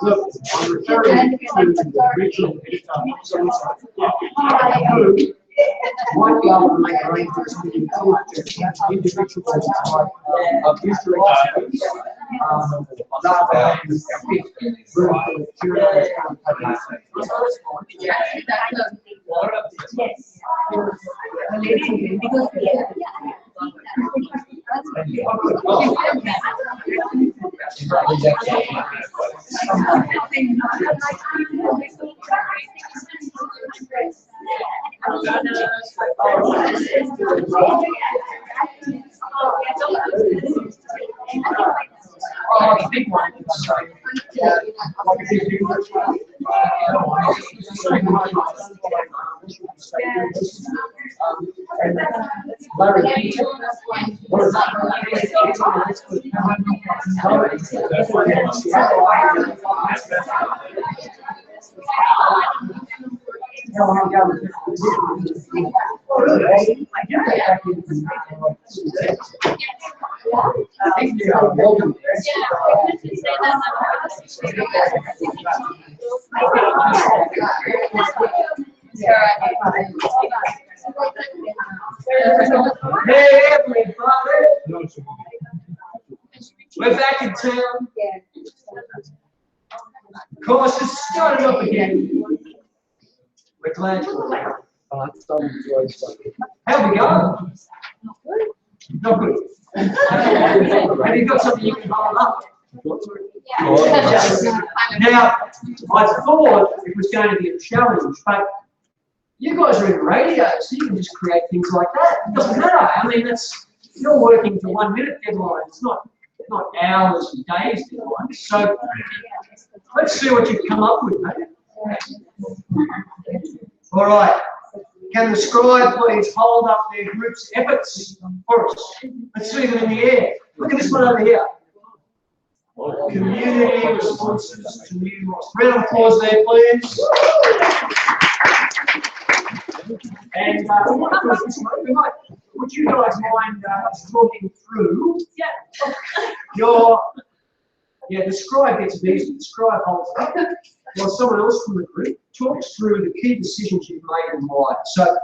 Look, I'm referring to the original what level my arrangers include individuals of history We're back in town. Of course, it's started up again. We're glad you're here. How'd we go? Not good. Have you got something you can hold up? Now, I thought it was going to be a challenge, but you guys are in radio, so you can just create things like that. It doesn't matter. I mean, you're working to 1 minute deadlines. It's not hours and days deadlines. So let's see what you come up with, mate. All right. Can the scribe please hold up their group's efforts for us? Let's see them in the air. Look at this one over here. Community responses to new laws. Round of applause there, please. And would you guys mind talking through the scribe gets easy. The scribe holds up while someone else from the group talks through the key decisions you've made and why. So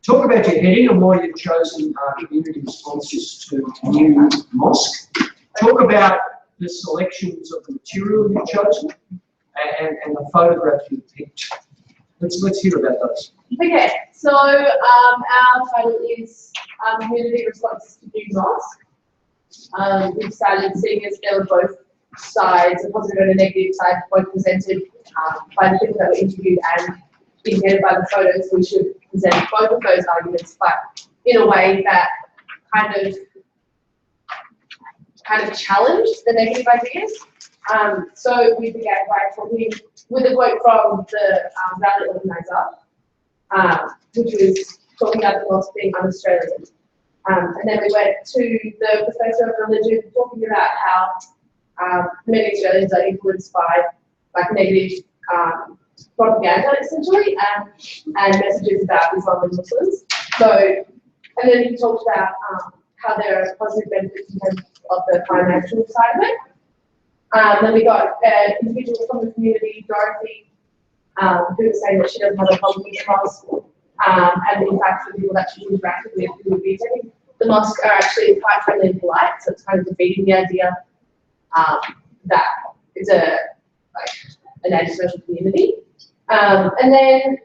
talk about your heading and why you've chosen community responses to new mosque. Talk about the selections of the material you've chosen and the photographs you've picked. Let's hear about those. Okay, so our title is Community Responses to New Mosque. We started seeing as there were both sides, a positive and a negative side, both presented by the people that were interviewed and indicated by the photos. We should present both of those arguments, but in a way that kind of challenged the negative ideas. So we began by talking with a quote from the rally organizer, which was talking about the mosque being un-Australian. And then we went to the professor of religion, talking about how many Australians are influenced by negative propaganda, essentially, and messages about Islam and Muslims. So, and then he talked about how there are positive benefits in terms of the financial side of it. Then we got an individual from the community, Dorothy, who was saying that she doesn't have a problem with the mosque, and in fact the people that she interacted with who would be attending the mosque are actually quite friendly and polite, so it's kind of defeating the idea that it's an antisocial community. And then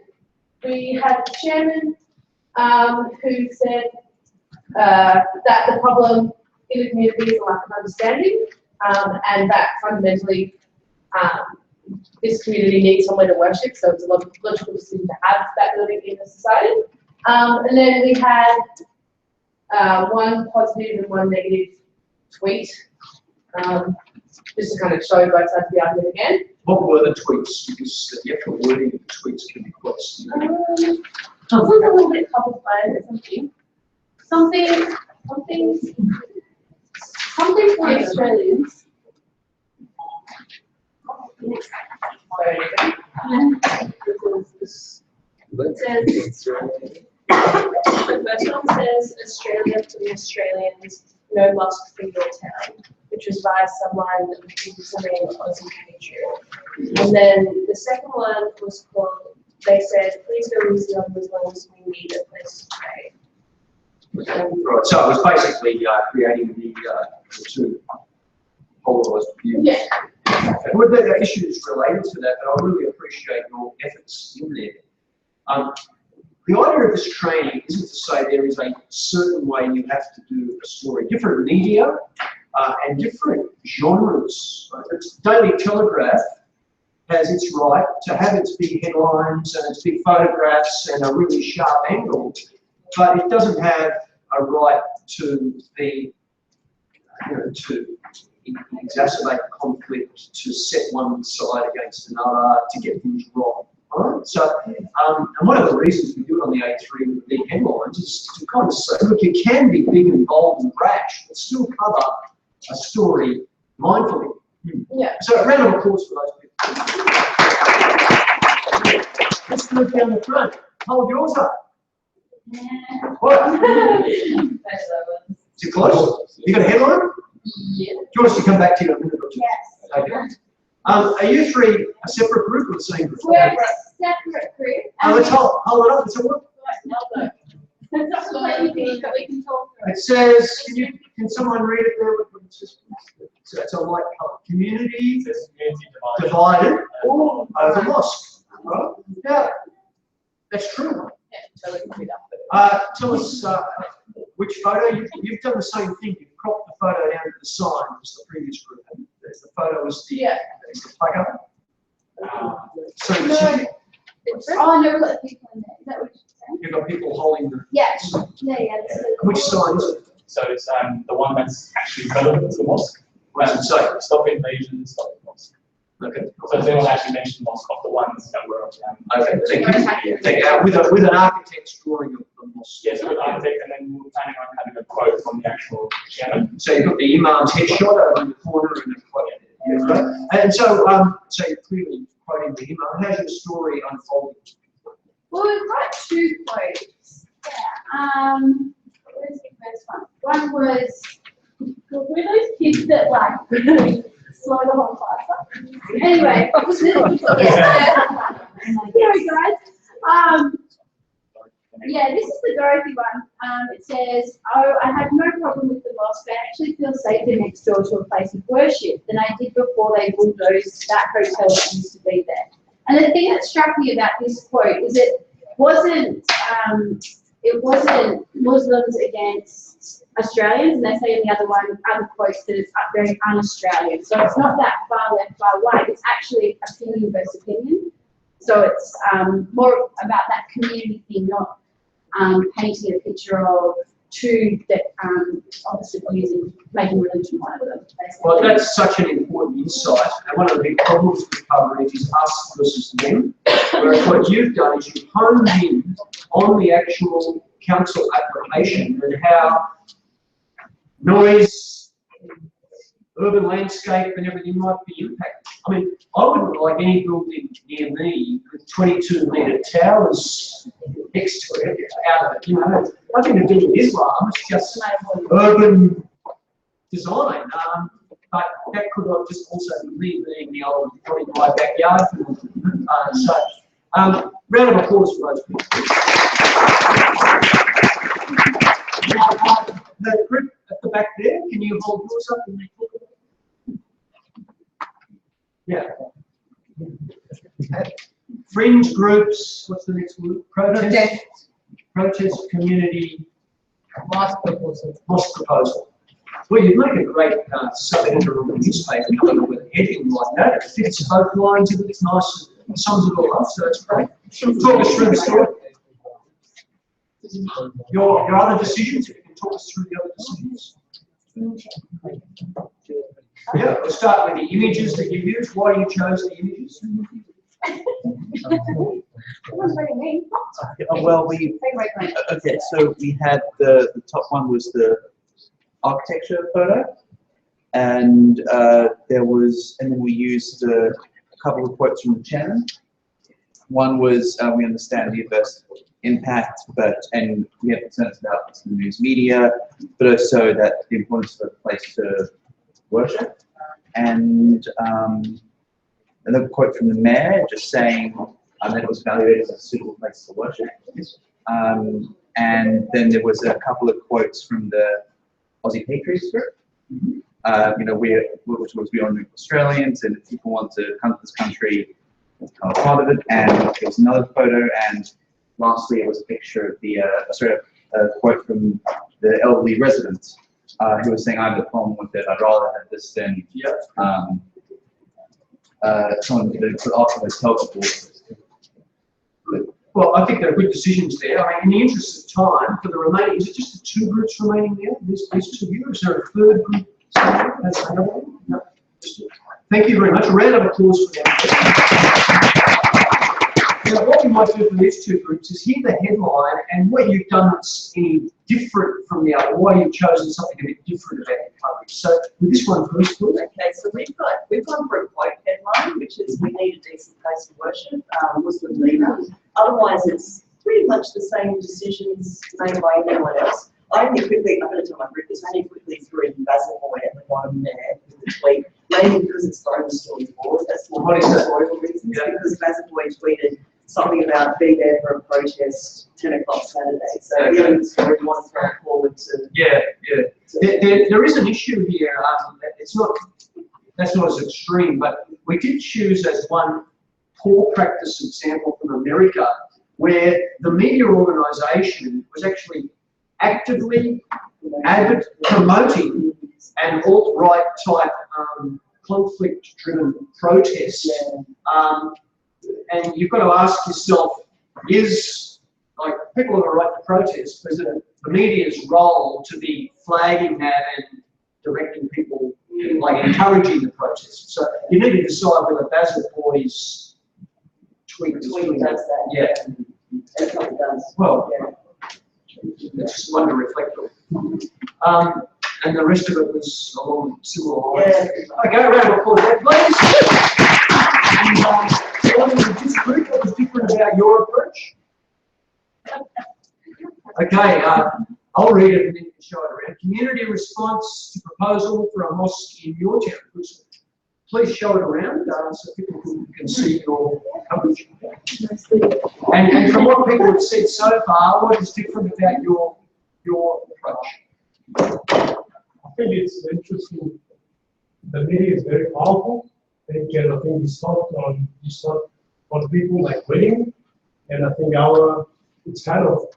we had the chairman who said that the problem in the community is a lack of understanding, and that fundamentally this community needs somewhere to worship, so it's a logical decision to have that building in the society. And then we had one positive and one negative tweet, just to kind of show both sides of the argument again. What were the tweets? Because the actual wording of the tweets can be quite similar. It was a little bit couple-planned or something. Something for the Australians. It says, the first one says, Australia for the Australians, no mosque for your town, which was by someone something Aussie Patriot. And then the second one was called, they said, please go easy on Muslims, we need a place to pray. Right, so it was basically creating the two polarised views. Yeah. Well, there are issues related to that, but I really appreciate your efforts in there. The idea of this training isn't to say there is a certain way you have to do a story. Different media and different genres. The Daily Telegraph has its right to have its big headlines and its big photographs and a really sharp angle, but it doesn't have a right to be, to exacerbate conflict, to set one side against another, to get things wrong. Right? So, and one of the reasons we do it on the A3 with big headlines is to kind of say, look, you can be big and bold and brash, but still cover a story mindfully. Yeah. So, a round of applause for those people. this group down the front, hold yours up. What? Is it close? You got a headline? Yeah. Do you want us to come back to you in a minute or two? Yes. Okay. Are you three a separate group or the same group? We're a separate group. Let's hold it up. Let's have a look. That's what we can talk through. It says, can someone read it there? So it's a light colour. Community divided over mosque. Right? Yeah, that's true. Tell us which photo. You've done the same thing. You've cropped the photo down to the sign as the previous group. And the photo is the plug up. So Oh, no, we've got people in there. Is that what you're saying? you've got people holding the. Yeah. Yeah. Which sign is it? So it's the one that's actually relevant to the mosque. What does it say? Stop invasion, stop the mosque. Okay. So they will actually mention the mosque of the ones that were Okay, thank you. With an architect's drawing of the mosque. yes, with architect, and then we're planning on having a quote from the actual chairman. So you've got the imam's headshot over in the corner and a quote. Yeah, right. And so, so you're clearly quoting the imam. How's your story unfolding? Well, we've got two quotes. Yeah. Where's the first one? One was, we're those kids that like slow the whole class up. Anyway, sorry guys. Yeah, this is the Dorothy one. It says, "Oh, I have no problem with the mosque. I actually feel safer next door to a place of worship than I did before they bulldozed that hotel that used to be there." And the thing that struck me about this quote is it wasn't Muslims against Australians, and they say in the other quotes that it's very un-Australian. So it's not that far left, far right. It's actually opinion versus opinion. So it's more about that community thing, not painting a picture of two that opposite views and making religion one of them. Basically. Well, that's such an important insight. And one of the big problems with coverage is us versus them. Whereas what you've done is you've honed in on the actual council application and how noise, urban landscape and everything might be impacted. I mean, I wouldn't like any building near me with 22-metre towers next to it, out of it, you know. Nothing to do with Islam, it's just urban design. But that could just also be me being the old probably my backyard. Round of applause for those people. The group at the back there, can you hold yours up and talk about it? Yeah. Fringe groups, what's the next word? Protest community. Mosque proposal. Well, you'd make a great sub-editor of a newspaper coming up with a heading like that. It fits both lines, it's nice and sums it all up, so it's great. Talk us through the story. Your other decisions, if you can talk us through the other decisions. Yeah, we'll start with the images that you used. Why you chose the images? Well, okay, so we had the top one was the architecture photo, and then we used a couple of quotes from the chairman. One was, we understand the adverse impact, and we have concerns about the news media, but also that the importance of a place to worship. And another quote from the mayor just saying that it was evaluated as a suitable place to worship. And then there was a couple of quotes from the Aussie Patriots group. You know, which was we are Australians, and if people want to come to this country, it's kind of part of it. And there was another photo, and lastly, it was a picture of the a quote from the elderly resident who was saying, "I have a problem with it. I'd rather have this than someone to put off of his helpful." Well, I think there are good decisions there. I mean, in the interest of time, for the remaining, is it just the two groups remaining there? These two here? Is there a third group? No. Thank you very much. A round of applause for them. Now, what we might do for these two groups is hear the headline and what you've done that's any different from the other, why you've chosen something a bit different about your coverage. So with this one first, please. Okay, so we've gone for a quote headline, which is "We need a decent place to worship, Muslim leader." Otherwise, it's pretty much the same decisions made by anyone else. I only quickly, I'm going to tell my group this, I only quickly threw in Basil Boy at the bottom there with the tweet, mainly because it's thrown the story forward. That's more editorial reasons, because Basil Boy tweeted something about be there for a protest 10 o'clock Saturday. So really the story was thrown forward to... Yeah. There is an issue here. That's not as extreme, but we did choose as one poor practice example from America, where the media organisation was actually actively promoting an alt-right type conflict-driven protest. And you've got to ask yourself, is, like, people have a right to protest, but is it the media's role to be flagging that and directing people, like encouraging the protest? So you need to decide whether Basil Boy's tweet does that. Yeah. That's what it does. Well, it's just one to reflect on. And the rest of it was along similar lines. Yeah. Okay, round of applause there, please. And disagree, what was different about your approach? Okay, I'll read it and then you can show it around. Community response to proposal for a mosque in your town. Please show it around so people can see your coverage. And from what people have said so far, what is different about your approach? I think it's interesting. The media is very powerful. They can, I think, distort on people like winning. And I think it's kind of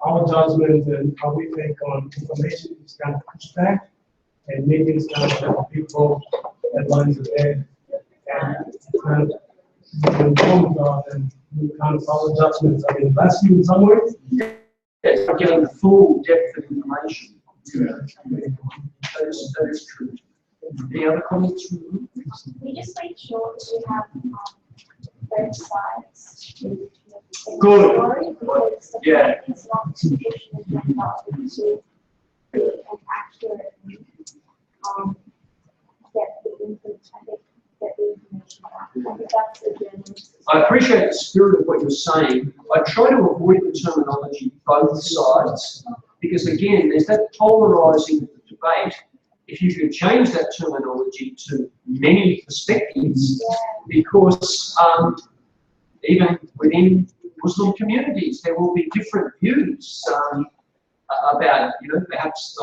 our judgment and how we take on information is kind of pushed back. And media is kind of like people that lines ahead and kind of informed and kind of our judgments. I mean, that's in some ways. Yes, getting the full depth of information. That is true. Any other comments from you? We just make sure that we have both sides. Good. Yeah. It's not traditional to be an accurate get the information out. I think that's the journalist. I appreciate the spirit of what you're saying. I try to avoid the terminology both sides, because again, there's that polarising debate. If you could change that terminology to many perspectives, because even within Muslim communities, there will be different views about, perhaps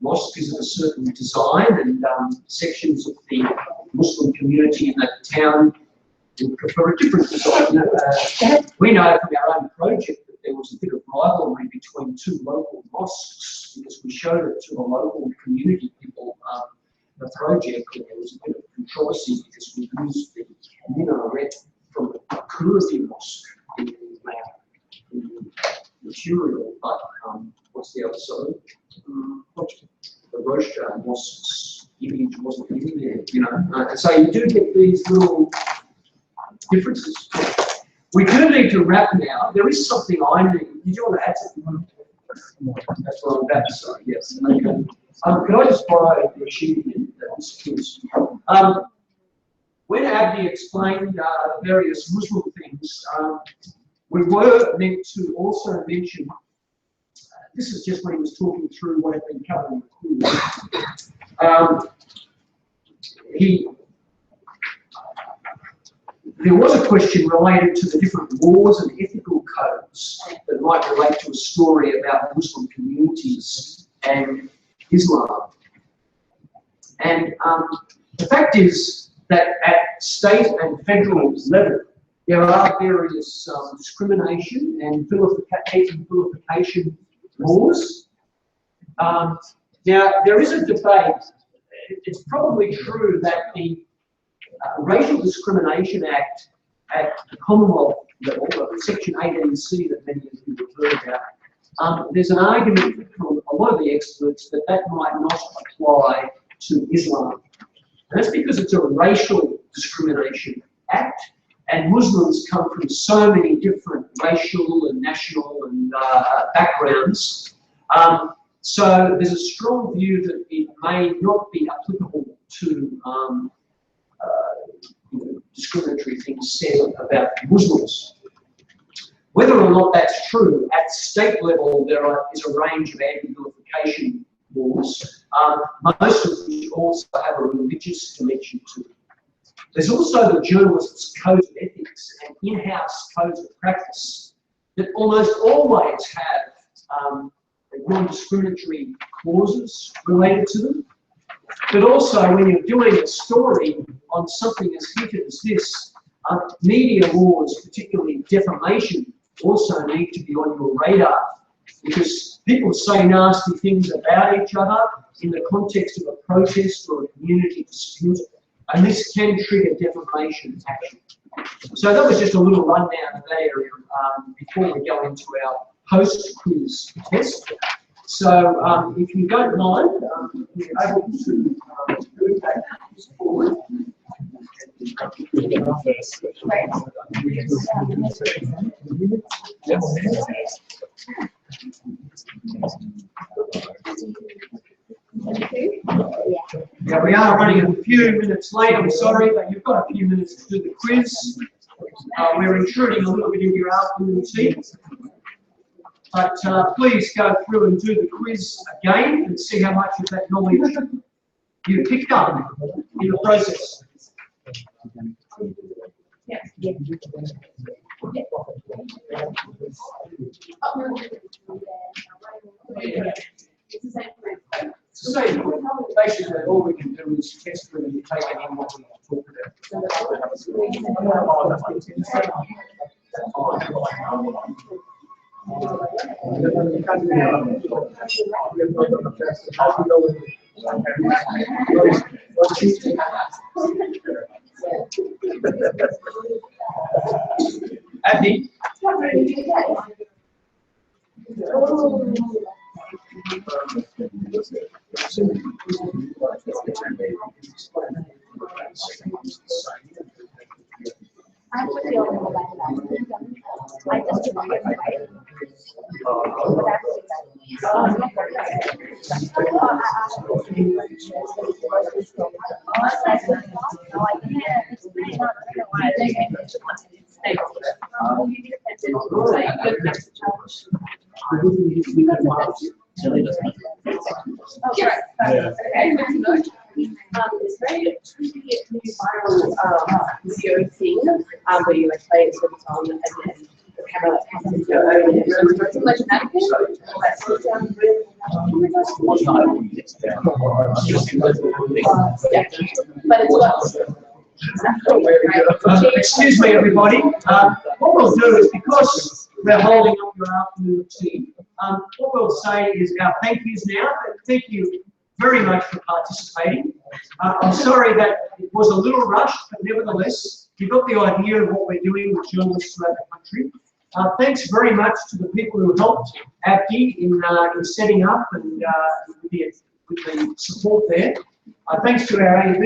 mosque is of a certain design, and sections of the Muslim community in that town would prefer a different design. We know from our own project that there was a bit of rivalry between two local mosques, because we showed it to the local community people, the project, and there was a bit of controversy because we used the minaret from the Kurdi mosque in the material, but what's the other side? The Rocha mosque's image wasn't in there, and so you do get these little differences. We do need to wrap now. There is something I need. Did you want to add something? That's what I'm about to say, yes. Okay. Can I just borrow your sheet again? When Abdi explained various Muslim things, we were meant to also mention, this is just when he was talking through what had been covered in the course. There was a question related to the different laws and ethical codes that might relate to a story about Muslim communities and Islam. And the fact is that at state and federal level, there are various discrimination and vilification laws. Now, there is a debate. It's probably true that the Racial Discrimination Act at the Commonwealth level, Section 18C that many of you have heard about, there's an argument from a lot of the experts that that might not apply to Islam. And that's because it's a racial discrimination act, and Muslims come from so many different racial and national and backgrounds. So there's a strong view that it may not be applicable to discriminatory things said about Muslims. not that's true, at state level there is a range of anti-vilification laws, most of which also have a religious dimension to them. There's also the journalist's code of ethics and in-house codes of practice that almost always have non-discriminatory clauses related to them. But also, when you're doing a story on something as heated as this, media laws, particularly defamation, also need to be on your radar, because people say nasty things about each other in the context of a protest or a community dispute, and this can trigger defamation action. So that was just a little rundown of that area before we go into our post-quiz test. So if you don't mind, you're able to move that forward. Yeah, we are running a few minutes late, I'm sorry, but you've got a few minutes to do the quiz. We're intruding a little bit into your afternoon tea. But please go through and do the quiz again and see how much of that knowledge you picked up in the process. It's the same. Basically, all we can do is test whether you're taking in what we talk Abby. It's very viral video thing where you like play it sort of song and then the camera like comes into your own and it's too much mannequin. That sort of sounds really yeah. But it's what excuse me, everybody. What we'll do is, because we're holding up your afternoon tea, what we'll say is our thank yous now. Thank you very much for participating. I'm sorry that it was a little rushed, but nevertheless, you got the idea of what we're doing with journalists throughout the country. Thanks very much to the people who helped Abdi in setting up and with the support there. Thanks to our AV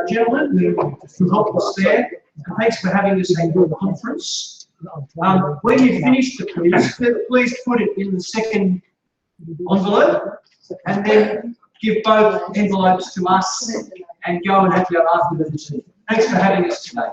gentlemen who helped us there. And thanks for having us at your conference. When you finish the quiz, please put it in the second envelope and then give both envelopes to us and go and have your afternoon tea. Thanks for having us today.